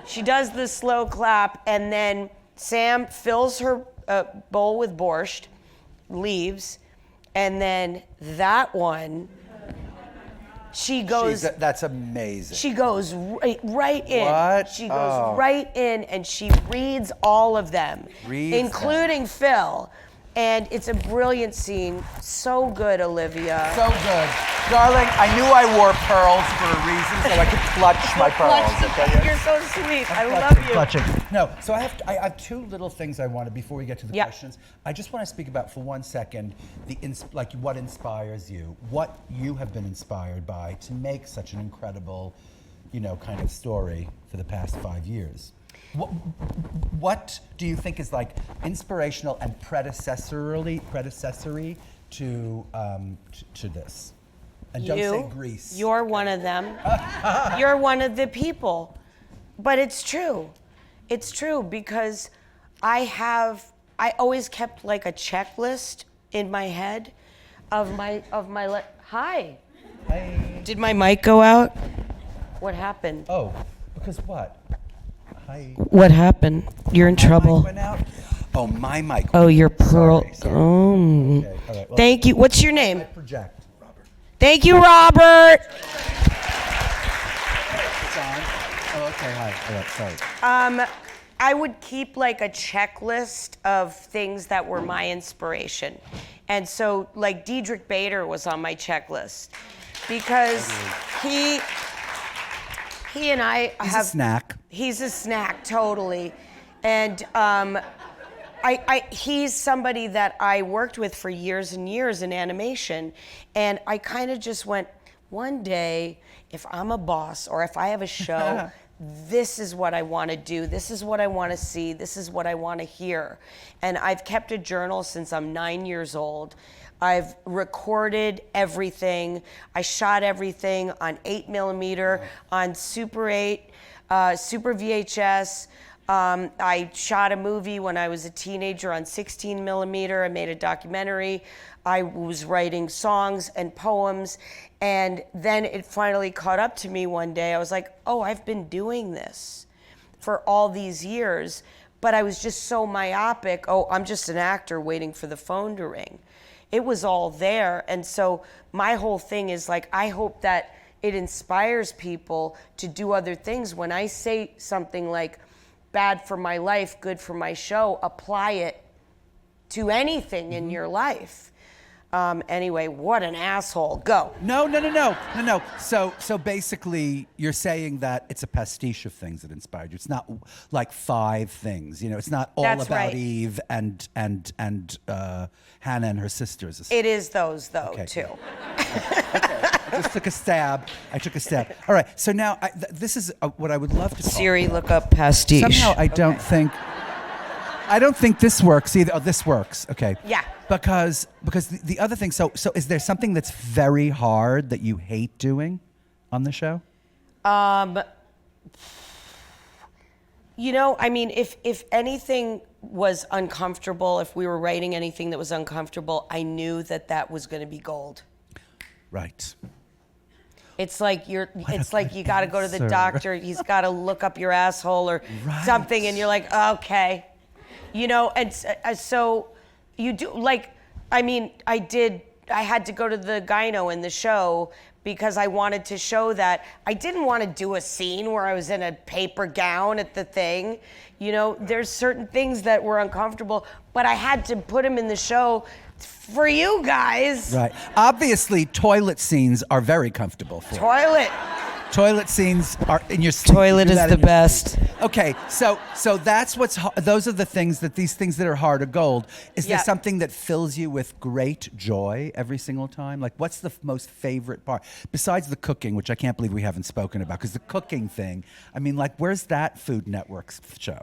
Speaker 2: She does the slow clap, and then Sam fills her bowl with borscht, leaves, and then that one, she goes.
Speaker 1: That's amazing.
Speaker 2: She goes right in.
Speaker 1: What?
Speaker 2: She goes right in, and she reads all of them, including Phil. And it's a brilliant scene. So good, Olivia.
Speaker 1: So good. Darling, I knew I wore pearls for a reason, so I could clutch my pearls. Okay?
Speaker 2: You're so sweet. I love you.
Speaker 1: Clutching. No, so I have two little things I want to, before we get to the questions. I just want to speak about, for 1 second, what inspires you, what you have been inspired by to make such an incredible, kind of story for the past 5 years. What do you think is like inspirational and predecessory to this? And don't say Grease.
Speaker 2: You're one of them. You're one of the people. But it's true. It's true because I always kept like a checklist in my head of my hi.
Speaker 1: Hi.
Speaker 2: Did my mic go out? What happened?
Speaker 1: Oh, because what? Hi.
Speaker 2: What happened? You're in trouble.
Speaker 1: My mic went out? Oh, my mic.
Speaker 2: Oh, your pearl.
Speaker 1: Sorry.
Speaker 2: Oh.
Speaker 1: Okay. All right. Well,
Speaker 2: thank you. What's your name?
Speaker 1: I project. Robert.
Speaker 2: Thank you, Robert.
Speaker 1: It's on. Oh, okay. Hi. All right. Sorry.
Speaker 2: I would keep like a checklist of things that were my inspiration. And so like Diedrich Bader was on my checklist because he and I
Speaker 1: He's a snack.
Speaker 2: He's a snack, totally. And he's somebody that I worked with for years and years in animation, and I kind of just went, one day, if I'm a boss or if I have a show, this is what I want to do. This is what I want to see. This is what I want to hear. And I've kept a journal since I'm 9 years old. I've recorded everything. I shot everything on 8mm, on Super 8, Super VHS. I shot a movie when I was a teenager on 16mm. I made a documentary. I was writing songs and poems. And then it finally caught up to me one day. I was like, oh, I've been doing this for all these years. But I was just so myopic. Oh, I'm just an actor waiting for the phone to ring. It was all there. And so my whole thing is like, I hope that it inspires people to do other things. When I say something like, bad for my life, good for my show, apply it to anything in your life. Anyway, what an asshole. Go.
Speaker 1: No. So basically, you're saying that it's a pastiche of things that inspired you. It's not like 5 things. You know, it's not all
Speaker 2: That's
Speaker 1: about
Speaker 2: right.
Speaker 1: Eve and Hannah and her sisters.
Speaker 2: It is those, though,
Speaker 1: Okay.
Speaker 2: too.
Speaker 1: I just took a stab. All right. So now, this is what I would love to talk
Speaker 2: Siri,
Speaker 1: about.
Speaker 2: look up pastiche.
Speaker 1: Somehow, I don't think this works either. Oh, this works. Okay.
Speaker 2: Yeah.
Speaker 1: Because the other thing. So is there something that's very hard that you hate doing on the show?
Speaker 2: You know, I mean, if anything was uncomfortable, if we were writing anything that was uncomfortable, I knew that was going to be gold.
Speaker 1: Right.
Speaker 2: It's like you got to go to the
Speaker 1: answer.
Speaker 2: doctor. He's got to look up your asshole or
Speaker 1: Right.
Speaker 2: something, and you're like, okay, you know. And so you do, like, I mean, I had to go to the gyno in the show because I wanted to show that I didn't want to do a scene where I was in a paper gown at the thing. You know, there's certain things that were uncomfortable, but I had to put them in the show for you guys.
Speaker 1: Right. Obviously, toilet scenes are very comfortable for you. Toilet scenes are in your sleep.
Speaker 2: Toilet
Speaker 1: You do
Speaker 2: is
Speaker 1: that
Speaker 2: the
Speaker 1: in your
Speaker 2: best.
Speaker 1: sleep. Okay, so that's those are the things these things that are hard are gold. Is there
Speaker 2: Yeah.
Speaker 1: something that fills you with great joy every single time? Like, what's the most favorite part besides the cooking, which I can't believe we haven't spoken about? Because the cooking thing, I mean, like, where's that Food Network's show?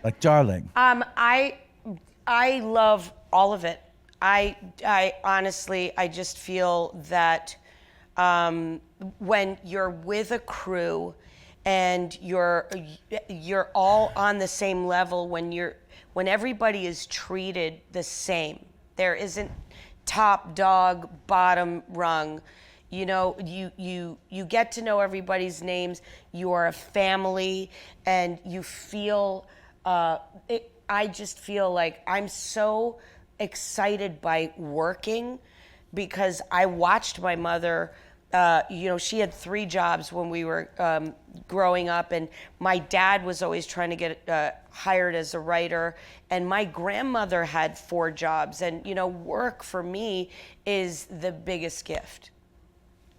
Speaker 1: Like, darling.
Speaker 2: I love all of it. I honestly, I just feel that when you're with a crew and you're all on the same level, when everybody is treated the same, there isn't top dog, bottom rung. You know, you get to know everybody's names. You are a family, and you feel. I just feel like I'm so excited by working because I watched my mother. You know, she had 3 jobs when we were growing up, and my dad was always trying to get hired as a writer, and my grandmother had 4 jobs. And, you know, work for me is the biggest gift.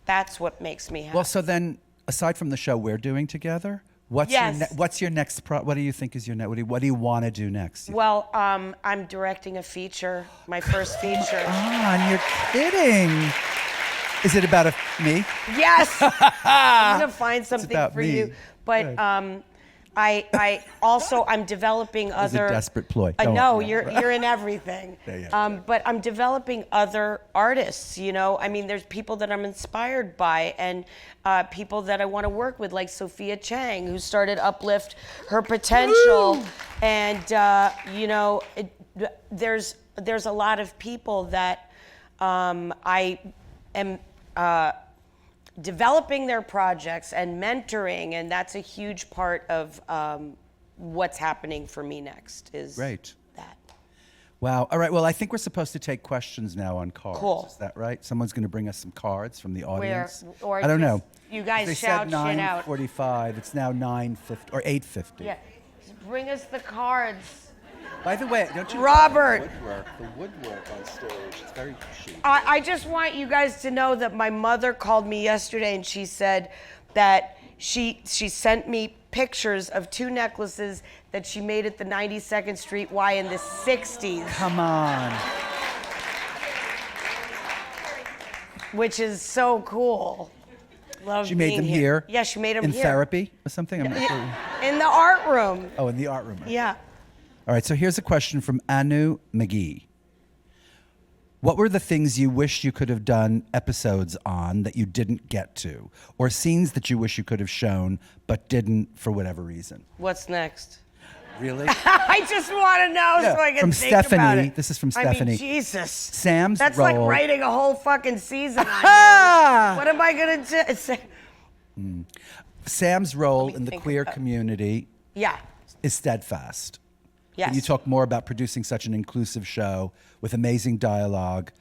Speaker 2: That's what makes me happy.
Speaker 1: Well, so then, aside from the show we're doing together, what's your next what do you think is your next? What do you want to do next?
Speaker 2: Well, I'm directing a feature, my first feature.
Speaker 1: Ah, you're kidding. Is it about me?
Speaker 2: Yes. I'm gonna find something
Speaker 1: about
Speaker 2: for
Speaker 1: me.
Speaker 2: you. But I also I'm developing
Speaker 1: It's a
Speaker 2: other.
Speaker 1: desperate ploy.
Speaker 2: No, you're in everything.
Speaker 1: Yeah.
Speaker 2: But I'm developing other artists. You know, I mean, there's people that I'm inspired by, and people that I want to work with, like Sophia Chang, who started Uplift Her Potential, and you know, there's a lot of people that I am developing their projects and mentoring, and that's a huge part of what's happening for me next is
Speaker 1: Great.
Speaker 2: that.
Speaker 1: Wow. All right. Well, I think we're supposed to take questions now on cards.
Speaker 2: Cool.
Speaker 1: Is that right? Someone's going to bring us some cards from the audience.
Speaker 2: Or
Speaker 1: I don't
Speaker 2: just
Speaker 1: know.
Speaker 2: you guys
Speaker 1: They
Speaker 2: shout
Speaker 1: said
Speaker 2: shit out.
Speaker 1: 9:45. It's now 9:50 or 8:50.
Speaker 2: Yeah, just bring us the cards.
Speaker 1: By the way, don't you?
Speaker 2: Robert.
Speaker 1: The woodwork on stage. It's very chic.
Speaker 2: I just want you guys to know that my mother called me yesterday and she said that she sent me pictures of 2 necklaces that she made at the 92nd Street Y in the 60s.
Speaker 1: Come on.
Speaker 2: Which is so cool. Love
Speaker 1: She made
Speaker 2: being
Speaker 1: them here?
Speaker 2: Yeah, she made them
Speaker 1: in
Speaker 2: here.
Speaker 1: therapy or something? I'm not sure.
Speaker 2: In the art room.
Speaker 1: Oh, in the art room.
Speaker 2: Yeah.
Speaker 1: All right, so here's a question from Anu McGee. What were the things you wish you could have done episodes on that you didn't get to? Or scenes that you wish you could have shown but didn't for whatever reason?
Speaker 2: What's next?
Speaker 1: Really?
Speaker 2: I just want to know so I can
Speaker 1: From
Speaker 2: think about
Speaker 1: Stephanie.
Speaker 2: it.
Speaker 1: This is from
Speaker 2: I
Speaker 1: Stephanie.
Speaker 2: mean, Jesus.
Speaker 1: Sam's
Speaker 2: That's
Speaker 1: role.
Speaker 2: like writing a whole fucking season on you. What am I going to do?
Speaker 1: Sam's role in the
Speaker 2: think
Speaker 1: queer
Speaker 2: about-
Speaker 1: community
Speaker 2: Yeah.
Speaker 1: is steadfast.
Speaker 2: Yes.
Speaker 1: You talk more about producing such an inclusive show with amazing dialogue.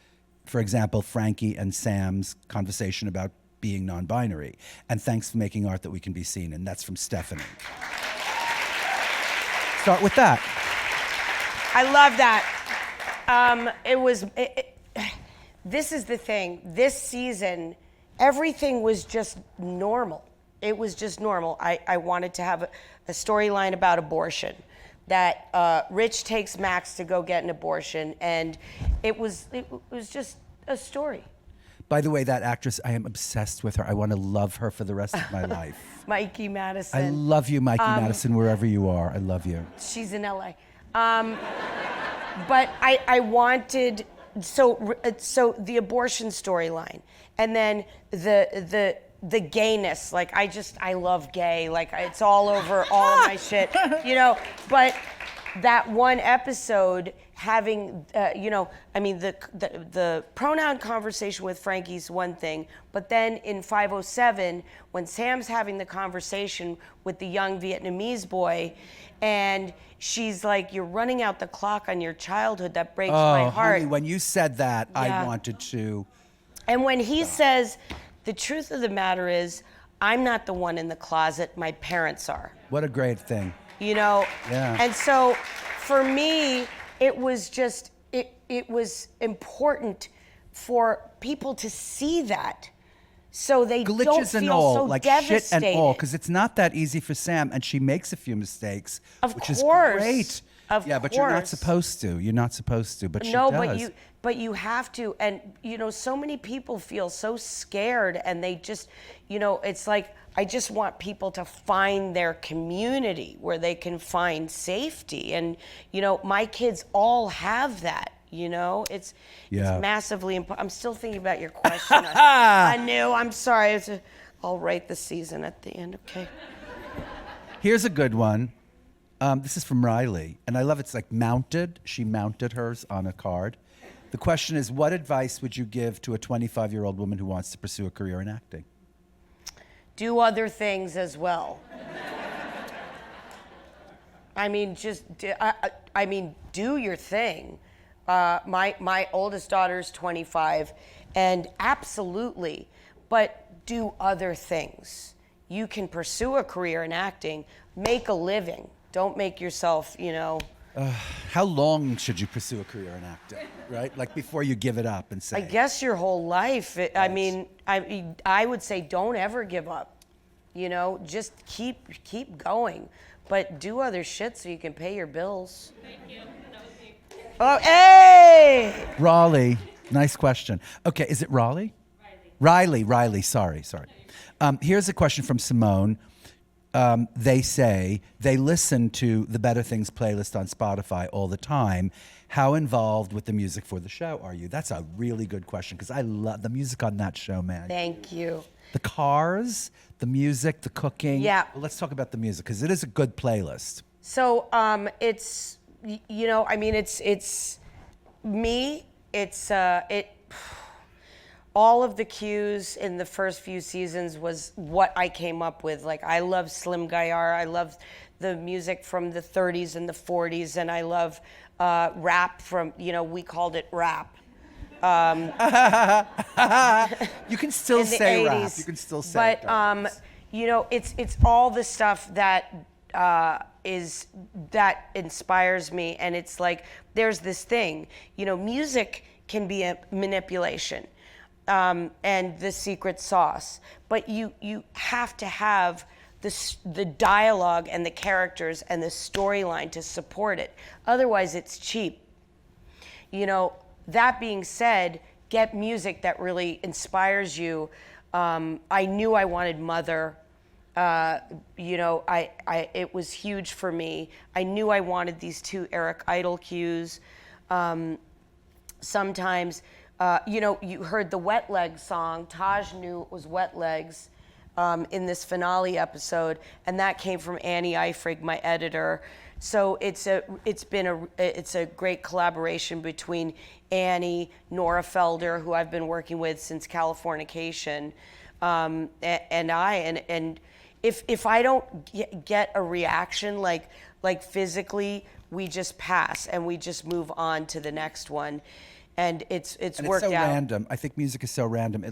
Speaker 1: For example, Frankie and Sam's conversation about being non-binary. And thanks for making art that we can be seen. And that's from Stephanie. Start with that.
Speaker 2: I love that. This is the thing. This season, everything was just normal. It was just normal. I wanted to have a storyline about abortion. That Rich takes Max to go get an abortion, and it was just a story.
Speaker 1: By the way, that actress, I am obsessed with her. I want to love her for the rest of my life.
Speaker 2: Mikey Madison.
Speaker 1: I love you, Mikey Madison, wherever you are. I love you.
Speaker 2: She's in LA. But I wanted so the abortion storyline, and then the gayness. Like I love gay. Like it's all over all of my shit, you know. But that one episode having, the pronoun conversation with Frankie's one thing, but then in 507, when Sam's having the conversation with the young Vietnamese boy, and she's like, "You're running out the clock on your childhood. That breaks my heart."
Speaker 1: Honey, when you said that,
Speaker 2: Yeah.
Speaker 1: I wanted to.
Speaker 2: And when he says, "The truth of the matter is, I'm not the one in the closet. My parents are."
Speaker 1: What a great thing.
Speaker 2: You know?
Speaker 1: Yeah.
Speaker 2: And so for me, it was just, it was important for people to see that. So they don't
Speaker 1: Glitches
Speaker 2: feel
Speaker 1: and all,
Speaker 2: so
Speaker 1: like
Speaker 2: devastated.
Speaker 1: shit and all, because it's not that easy for Sam, and she makes a few mistakes,
Speaker 2: Of
Speaker 1: which
Speaker 2: course.
Speaker 1: is great.
Speaker 2: Of
Speaker 1: yeah, but you're not
Speaker 2: course.
Speaker 1: supposed to. You're not supposed to, but she
Speaker 2: No,
Speaker 1: does.
Speaker 2: but you have to. And you know, so many people feel so scared, and they just, you know, it's like I just want people to find their community where they can find safety. And you know, my kids all have that. You know, it's massively important. I'm still thinking about your question. I knew. I'm sorry. I'll write the season at the end. Okay.
Speaker 1: Here's a good one. This is from Riley, and I love it's like mounted. She mounted hers on a card. The question is, what advice would you give to a 25-year-old woman who wants to pursue a career in acting?
Speaker 2: Do other things as well. I mean, do your thing. My oldest daughter's 25, and absolutely, but do other things. You can pursue a career in acting, make a living. Don't make yourself, you know.
Speaker 1: How long should you pursue a career in acting, right? Like before you give it up and say.
Speaker 2: I guess your whole life. I mean, I would say don't ever give up. You know, just keep going, but do other shit so you can pay your bills.
Speaker 3: Thank you. That was deep.
Speaker 2: Oh, hey!
Speaker 1: Raleigh, nice question. Okay, is it Raleigh? Riley, sorry. Here's a question from Simone. They say they listen to the Better Things playlist on Spotify all the time. How involved with the music for the show are you? That's a really good question, because I love the music on that show, man.
Speaker 2: Thank you.
Speaker 1: The cars, the music, the cooking.
Speaker 2: Yeah.
Speaker 1: Well, let's talk about the music, because it is a good playlist.
Speaker 2: So it's, you know, I mean, it's me. It's all of the cues in the first few seasons was what I came up with. Like, I love Slim Gayar. I love the music from the 30s and the 40s, and I love rap from, you know, we called it rap.
Speaker 1: You can still
Speaker 2: In the
Speaker 1: say
Speaker 2: 80s.
Speaker 1: rap. You can still say it, though.
Speaker 2: But you know, it's all the stuff that that inspires me, and it's like there's this thing, you know, music can be a manipulation, and the secret sauce, but you have to have the dialogue and the characters and the storyline to support it. Otherwise, it's cheap. You know, that being said, get music that really inspires you. I knew I wanted Mother. You know, it was huge for me. I knew I wanted these 2 Eric Idle cues. Sometimes, you know, you heard the Wet Legs song. Taj knew it was Wet Legs in this finale episode, and that came from Annie Eifrig, my editor. So it's a great collaboration between Annie, Nora Felder, who I've been working with since Californication, and I. And if I don't get a reaction like physically, we just pass and we just move on to the next one, and it's worked out.
Speaker 1: It's so random. I think music is so random.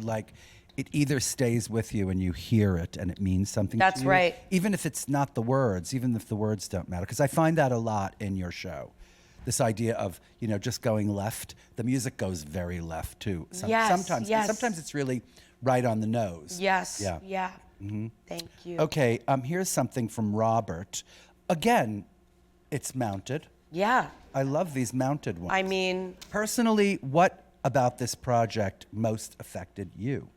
Speaker 1: It either stays with you and you hear it and it means something to you.
Speaker 2: That's right.
Speaker 1: Even if it's not the words, even if the words don't matter. Because I find that a lot in your show. This idea of, you know, just going left. The music goes very left too.
Speaker 2: Yes,
Speaker 1: sometimes.
Speaker 2: yes.
Speaker 1: Sometimes it's really right on the nose.
Speaker 2: Yes.
Speaker 1: Yeah.
Speaker 2: Mm-hmm. Thank you.
Speaker 1: Okay, here's something from Robert. Again, it's mounted.
Speaker 2: Yeah.
Speaker 1: I love these mounted ones.
Speaker 2: I mean,
Speaker 1: personally, what about this project most affected you?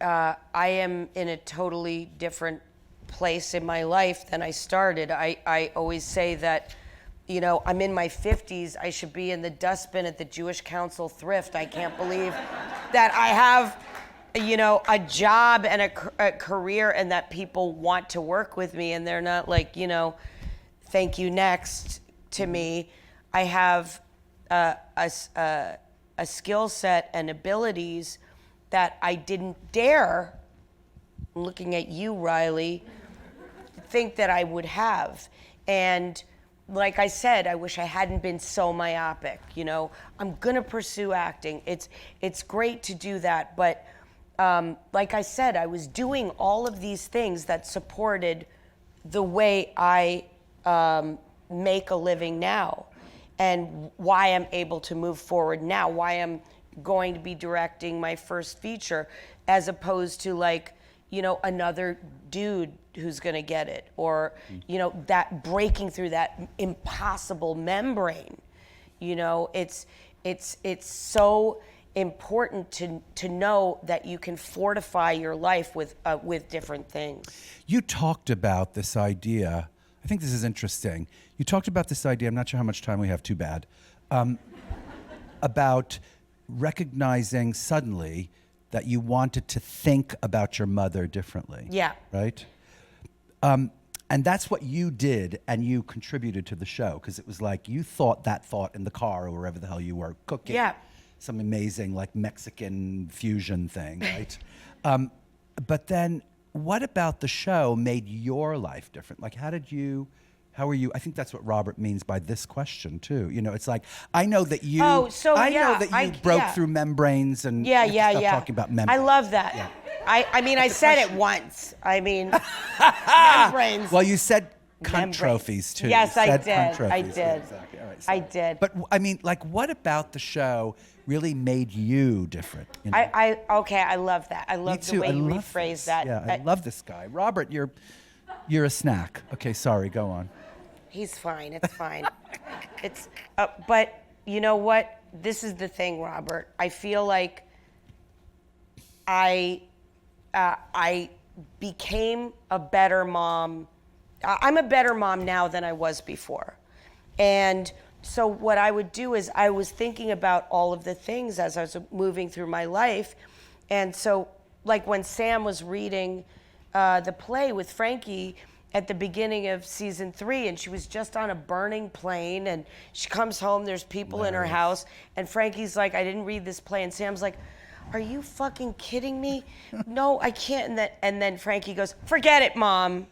Speaker 2: I am in a totally different place in my life than I started. I always say that, you know, I'm in my 50s. I should be in the dustbin at the Jewish Council Thrift. I can't believe that I have, you know, a job and a career, and that people want to work with me, and they're not like, you know, thank you, next to me. I have a skill set and abilities that I didn't dare, looking at you, Riley, think that I would have. And like I said, I wish I hadn't been so myopic. You know, I'm gonna pursue acting. It's great to do that, but like I said, I was doing all of these things that supported the way I make a living now, and why I'm able to move forward now, why I'm going to be directing my first feature, as opposed to, like, you know, another dude who's gonna get it, or, you know, that breaking through that impossible membrane. You know, it's so important to know that you can fortify your life with different things.
Speaker 1: You talked about this idea. I think this is interesting. You talked about this idea. I'm not sure how much time we have. Too bad. About recognizing suddenly that you wanted to think about your mother differently.
Speaker 2: Yeah.
Speaker 1: Right? And that's what you did, and you contributed to the show, because it was like you thought that thought in the car or wherever the hell you were cooking.
Speaker 2: Yeah.
Speaker 1: Some amazing, like, Mexican fusion thing, right? But then what about the show made your life different? Like, how were you? I think that's what Robert means by this question too. You know, it's like, I know that you, know that you broke through membranes and talking about membranes.
Speaker 2: I love that.
Speaker 1: Yeah.
Speaker 2: I mean, I said it once. I mean, membranes.
Speaker 1: Well, you said cunt trophies too.
Speaker 2: Yes, I did.
Speaker 1: I did. Yeah, exactly. All right,
Speaker 2: I did.
Speaker 1: But I mean, like, what about the show really made you different? You know?
Speaker 2: I love that. I love the way you rephrase that.
Speaker 1: Yeah, I love this guy. Robert, you're a snack. Okay, sorry, go on.
Speaker 2: He's fine. It's fine. But you know what? This is the thing, Robert. I feel like I became a better mom. I'm a better mom now than I was before. And so what I would do is I was thinking about all of the things as I was moving through my life. And so, like, when Sam was reading the play with Frankie at the beginning of season 3, and she was just on a burning plane, and she comes home, there's people in her house, and Frankie's like, I didn't read this play, and Sam's like, are you fucking kidding me? No, I can't. And then Frankie goes, forget it, Mom.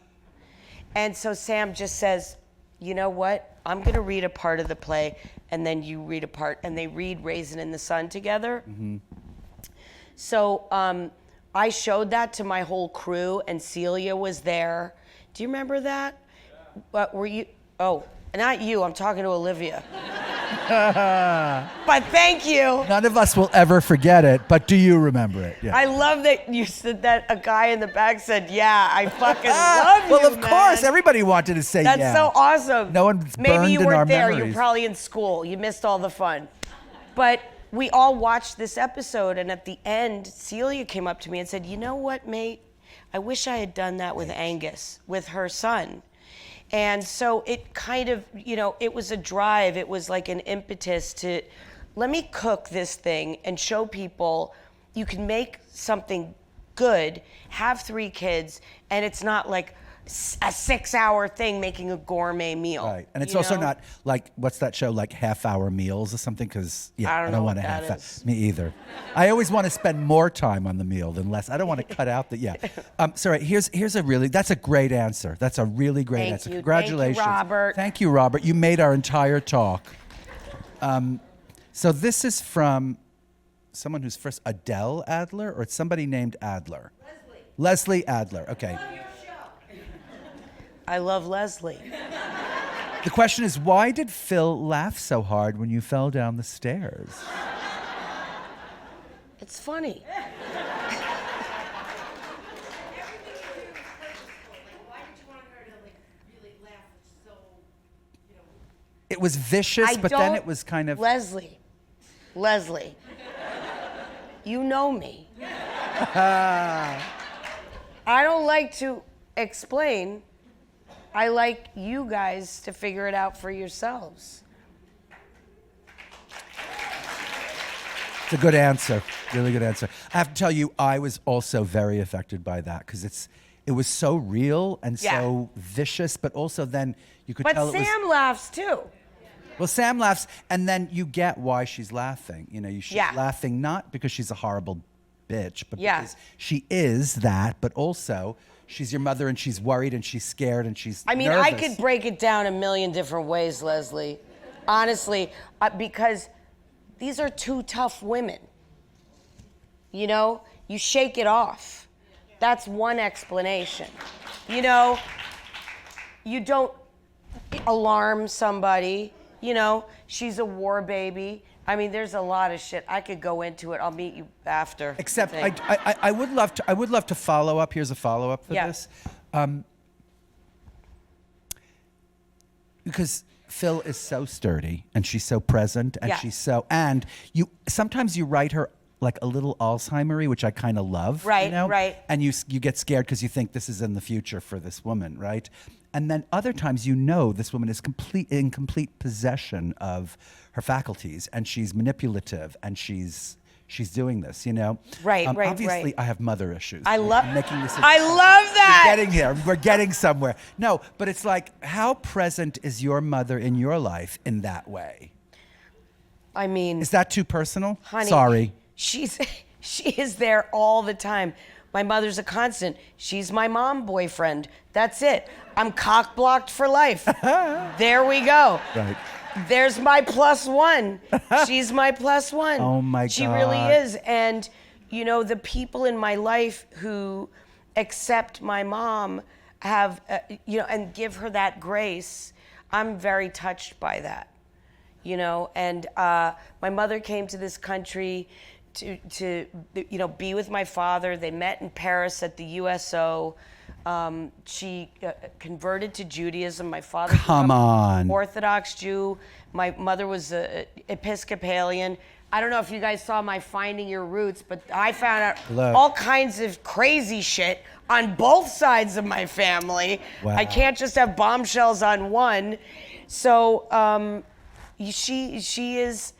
Speaker 2: And so Sam just says, you know what? I'm gonna read a part of the play, and then you read a part, and they read Raisin in the Sun together. Mm-hmm. So I showed that to my whole crew, and Celia was there. Do you remember that? Yeah. Were you? Oh, not you. I'm talking to Olivia. But thank you.
Speaker 1: None of us will ever forget it, but do you remember it? Yeah.
Speaker 2: I love that you said that a guy in the back said, yeah, I fucking love you,
Speaker 1: well, of
Speaker 2: man.
Speaker 1: course, everybody wanted to say
Speaker 2: That's
Speaker 1: yeah.
Speaker 2: so awesome.
Speaker 1: No one's
Speaker 2: Maybe
Speaker 1: burned
Speaker 2: you
Speaker 1: in
Speaker 2: weren't
Speaker 1: our
Speaker 2: there. You
Speaker 1: memories.
Speaker 2: were probably in school. You missed all the fun. But we all watched this episode, and at the end, Celia came up to me and said, you know what, mate? I wish I had done that with Angus, with her son. And so it kind of, it was a drive. It was like an impetus to, let me cook this thing and show people you can make something good, have 3 kids, and it's not like a 6-hour thing making a gourmet meal.
Speaker 1: Right, and it's also not like, what's that show, like half-hour meals or something? Because,
Speaker 2: I don't know
Speaker 1: want
Speaker 2: what
Speaker 1: to
Speaker 2: that
Speaker 1: have
Speaker 2: is.
Speaker 1: Me either. I always want to spend more time on the meal than less. I don't want to cut out the, sorry, here's that's a great answer. That's a really great answer.
Speaker 2: Thank you.
Speaker 1: Congratulations.
Speaker 2: Thank you, Robert.
Speaker 1: Thank you, Robert. You made our entire talk. So this is from someone who's first, Adele Adler, or it's somebody named Adler? Leslie Adler, okay.
Speaker 2: I love Leslie.
Speaker 1: The question is, why did Phil laugh so hard when you fell down the stairs?
Speaker 2: It's funny.
Speaker 1: It was vicious, but then it was kind of...
Speaker 2: Leslie, you know me. I don't like to explain. I like you guys to figure it out for yourselves.
Speaker 1: It's a good answer, really good answer. I have to tell you, I was also very affected by that because it was so real and so vicious, but also then you could tell
Speaker 2: But
Speaker 1: it was...
Speaker 2: Sam laughs too.
Speaker 1: Well, Sam laughs, and then you get why she's laughing. She's laughing not because she's a horrible bitch, but because she is that, but also she's your mother and she's worried and she's scared and she's nervous.
Speaker 2: I could break it down a million different ways, Leslie. Honestly, because these are 2 tough women. You shake it off. That's one explanation. You don't alarm somebody. She's a war baby. I mean, there's a lot of shit. I could go into it. I'll meet you after.
Speaker 1: Except I would love to follow up. Here's a follow up for this. Because Phil is so sturdy and she's so present and sometimes you write her like a little Alzheimer-y, which I kind of love.
Speaker 2: Right, right.
Speaker 1: And you get scared because you think this is in the future for this woman, right? And then other times this woman is in complete possession of her faculties and she's manipulative and she's doing this,
Speaker 2: Right,
Speaker 1: obviously, I have mother issues.
Speaker 2: I love
Speaker 1: that. We're getting here. We're getting somewhere. No, but it's like, how present is your mother in your life in that way?
Speaker 2: I mean...
Speaker 1: Is that too personal?
Speaker 2: Honey,
Speaker 1: sorry.
Speaker 2: She is there all the time. My mother's a constant. She's my mom boyfriend. That's it. I'm cock-blocked for life. There we go.
Speaker 1: Right.
Speaker 2: There's my +1. She's my +1.
Speaker 1: Oh my God.
Speaker 2: She really is. And, the people in my life who accept my mom have, and give her that grace, I'm very touched by that. And my mother came to this country to be with my father. They met in Paris at the USO. She converted to Judaism. My father was Orthodox Jew. My mother was Episcopalian. I don't know if you guys saw my Finding Your Roots, but I found out all kinds of crazy shit on both sides of my family.
Speaker 1: Wow.
Speaker 2: I can't just have bombshells on one. So she is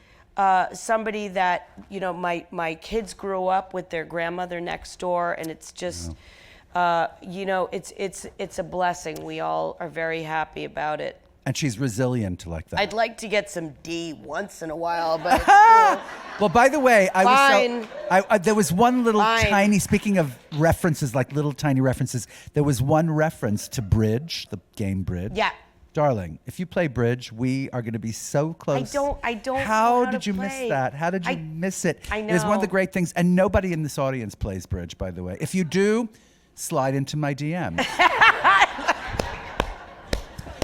Speaker 2: somebody that my kids grew up with their grandmother next door, and it's just. It's a blessing. We all are very happy about it.
Speaker 1: And she's resilient like that.
Speaker 2: I'd like to get some D once in a while, but it's cool.
Speaker 1: Well, by the way, there was one little tiny, speaking of references, like little tiny references, there was one reference to bridge, the game bridge.
Speaker 2: Yeah.
Speaker 1: Darling, if you play bridge, we are going to be so close.
Speaker 2: I don't
Speaker 1: How
Speaker 2: know how
Speaker 1: did
Speaker 2: to
Speaker 1: you
Speaker 2: play.
Speaker 1: miss that? How did you miss it?
Speaker 2: I know.
Speaker 1: It was one of the great things, and nobody in this audience plays bridge, by the way. If you do, slide into my DM.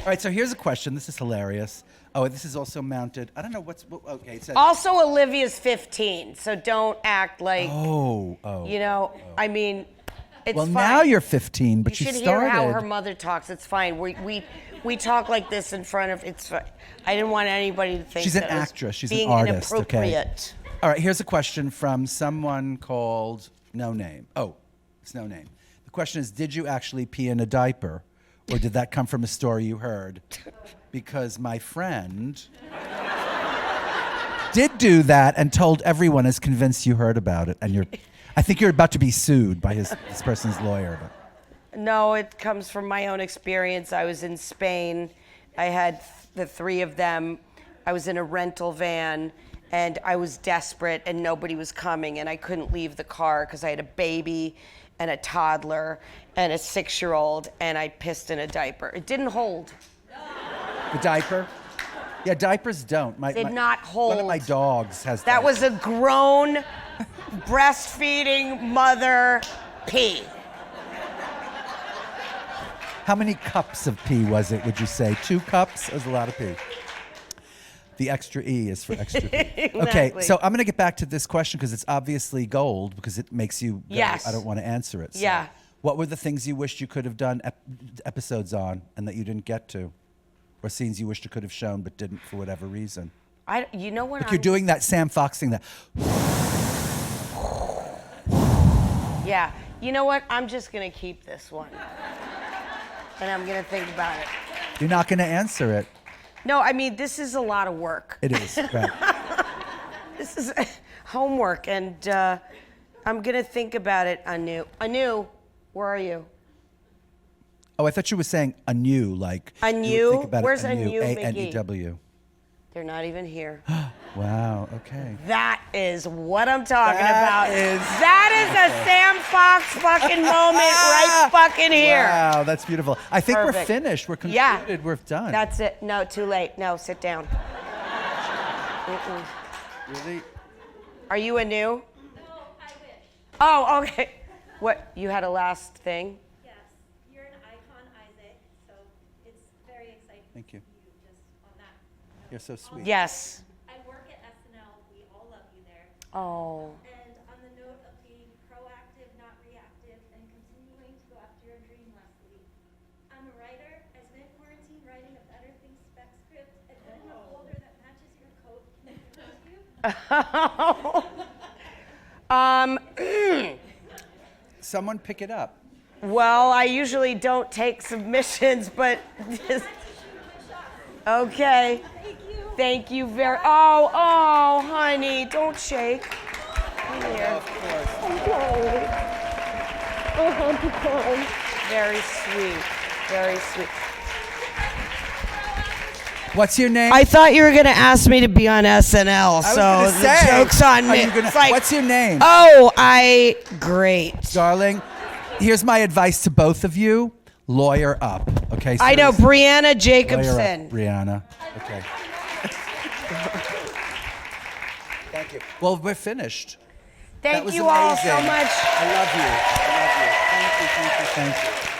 Speaker 1: All right, so here's a question. This is hilarious. Oh, this is also mounted. I don't know okay, it says.
Speaker 2: Also, Olivia's 15, so don't act like,
Speaker 1: Oh.
Speaker 2: I mean, it's
Speaker 1: Well,
Speaker 2: fine.
Speaker 1: now you're 15, but
Speaker 2: you
Speaker 1: you
Speaker 2: should
Speaker 1: started.
Speaker 2: hear how her mother talks. It's fine. We talk like this in front of, it's fine. I didn't want anybody to think
Speaker 1: She's an
Speaker 2: that I was
Speaker 1: actress. She's
Speaker 2: being
Speaker 1: an artist.
Speaker 2: inappropriate.
Speaker 1: Okay. All right. Here's a question from someone called No Name. Oh, it's No Name. The question is: did you actually pee in a diaper, or did that come from a story you heard? Because my friend did do that and told everyone, is convinced you heard about it, and I think you're about to be sued by this person's lawyer. But.
Speaker 2: No, it comes from my own experience. I was in Spain. I had the three of them. I was in a rental van, and I was desperate, and nobody was coming, and I couldn't leave the car because I had a baby and a toddler and a 6-year-old, and I pissed in a diaper. It didn't hold.
Speaker 1: The diaper? Yeah, diapers don't.
Speaker 2: Did not hold.
Speaker 1: One of my dogs has
Speaker 2: That
Speaker 1: diapers.
Speaker 2: was a grown, breastfeeding mother pee.
Speaker 1: How many cups of pee was it, would you say? 2 cups? It was a lot of pee. The extra E is for extra pee.
Speaker 2: Exactly.
Speaker 1: Okay, so I'm going to get back to this question because it's obviously gold because it makes you go,
Speaker 2: Yes.
Speaker 1: I don't want to answer it. So
Speaker 2: Yeah.
Speaker 1: What were the things you wished you could have done episodes on and that you didn't get to? Or scenes you wished you could have shown but didn't for whatever reason?
Speaker 2: You know what?
Speaker 1: Like you're doing that Sam Fox thing that...
Speaker 2: Yeah. You know what? I'm just going to keep this one. And I'm going to think about it.
Speaker 1: You're not going to answer it.
Speaker 2: No, I mean, this is a lot of work.
Speaker 1: It is, right.
Speaker 2: This is homework, and I'm going to think about it anew. Anu, where are you?
Speaker 1: Oh, I thought you were saying anew, like...
Speaker 2: Anew?
Speaker 1: you would think about it
Speaker 2: Where's
Speaker 1: anew?
Speaker 2: Anu,
Speaker 1: A-N-E-W.
Speaker 2: They're not even here.
Speaker 1: Wow, okay.
Speaker 2: That is what I'm talking
Speaker 1: That
Speaker 2: about.
Speaker 1: is-
Speaker 2: That is a Sam Fox fucking moment right fucking here.
Speaker 1: Wow, that's beautiful. I think we're
Speaker 2: Perfect.
Speaker 1: finished. We're concluded.
Speaker 2: Yeah.
Speaker 1: We're done.
Speaker 2: That's it. No, too late. No, sit down. Mm-mm.
Speaker 1: Really?
Speaker 2: Are you Anu?
Speaker 3: No, I wish.
Speaker 2: Oh, okay. What, you had a last thing?
Speaker 3: Yes, you're an icon, Isaac, so it's very exciting
Speaker 1: Thank you.
Speaker 3: to see you just on that.
Speaker 1: You're so sweet.
Speaker 2: Yes.
Speaker 3: I work at SNL. We all love you there.
Speaker 2: Oh.
Speaker 3: And on the note of being proactive, not reactive, and continuing to go after your dream, Leslie, I'm a writer. I spent quarantine writing a Better Things spec script and then a folder that matches your coat. Can I give it to you?
Speaker 1: Someone pick it up.
Speaker 2: Well, I usually don't take submissions, but okay.
Speaker 3: Thank you.
Speaker 2: Thank you very. Oh, honey, don't shake. Come here. Very sweet. Very sweet.
Speaker 1: What's your name?
Speaker 2: I thought you were gonna ask me to be on SNL,
Speaker 1: I was
Speaker 2: so
Speaker 1: gonna
Speaker 2: the
Speaker 1: say,
Speaker 2: joke's on
Speaker 1: are
Speaker 2: me.
Speaker 1: you gonna-
Speaker 2: It's like,
Speaker 1: what's your name?
Speaker 2: oh, Great.
Speaker 1: Darling, here's my advice to both of you. Lawyer up, okay?
Speaker 2: I know,
Speaker 1: Seriously.
Speaker 2: Brianna
Speaker 1: Lawyer up,
Speaker 2: Jacobson.
Speaker 1: Brianna. Okay. Thank you. Well, we're finished. That
Speaker 2: Thank
Speaker 1: was
Speaker 2: you all so
Speaker 1: amazing.
Speaker 2: much.
Speaker 1: I love you. I love you. Thank you, thank you, thank you.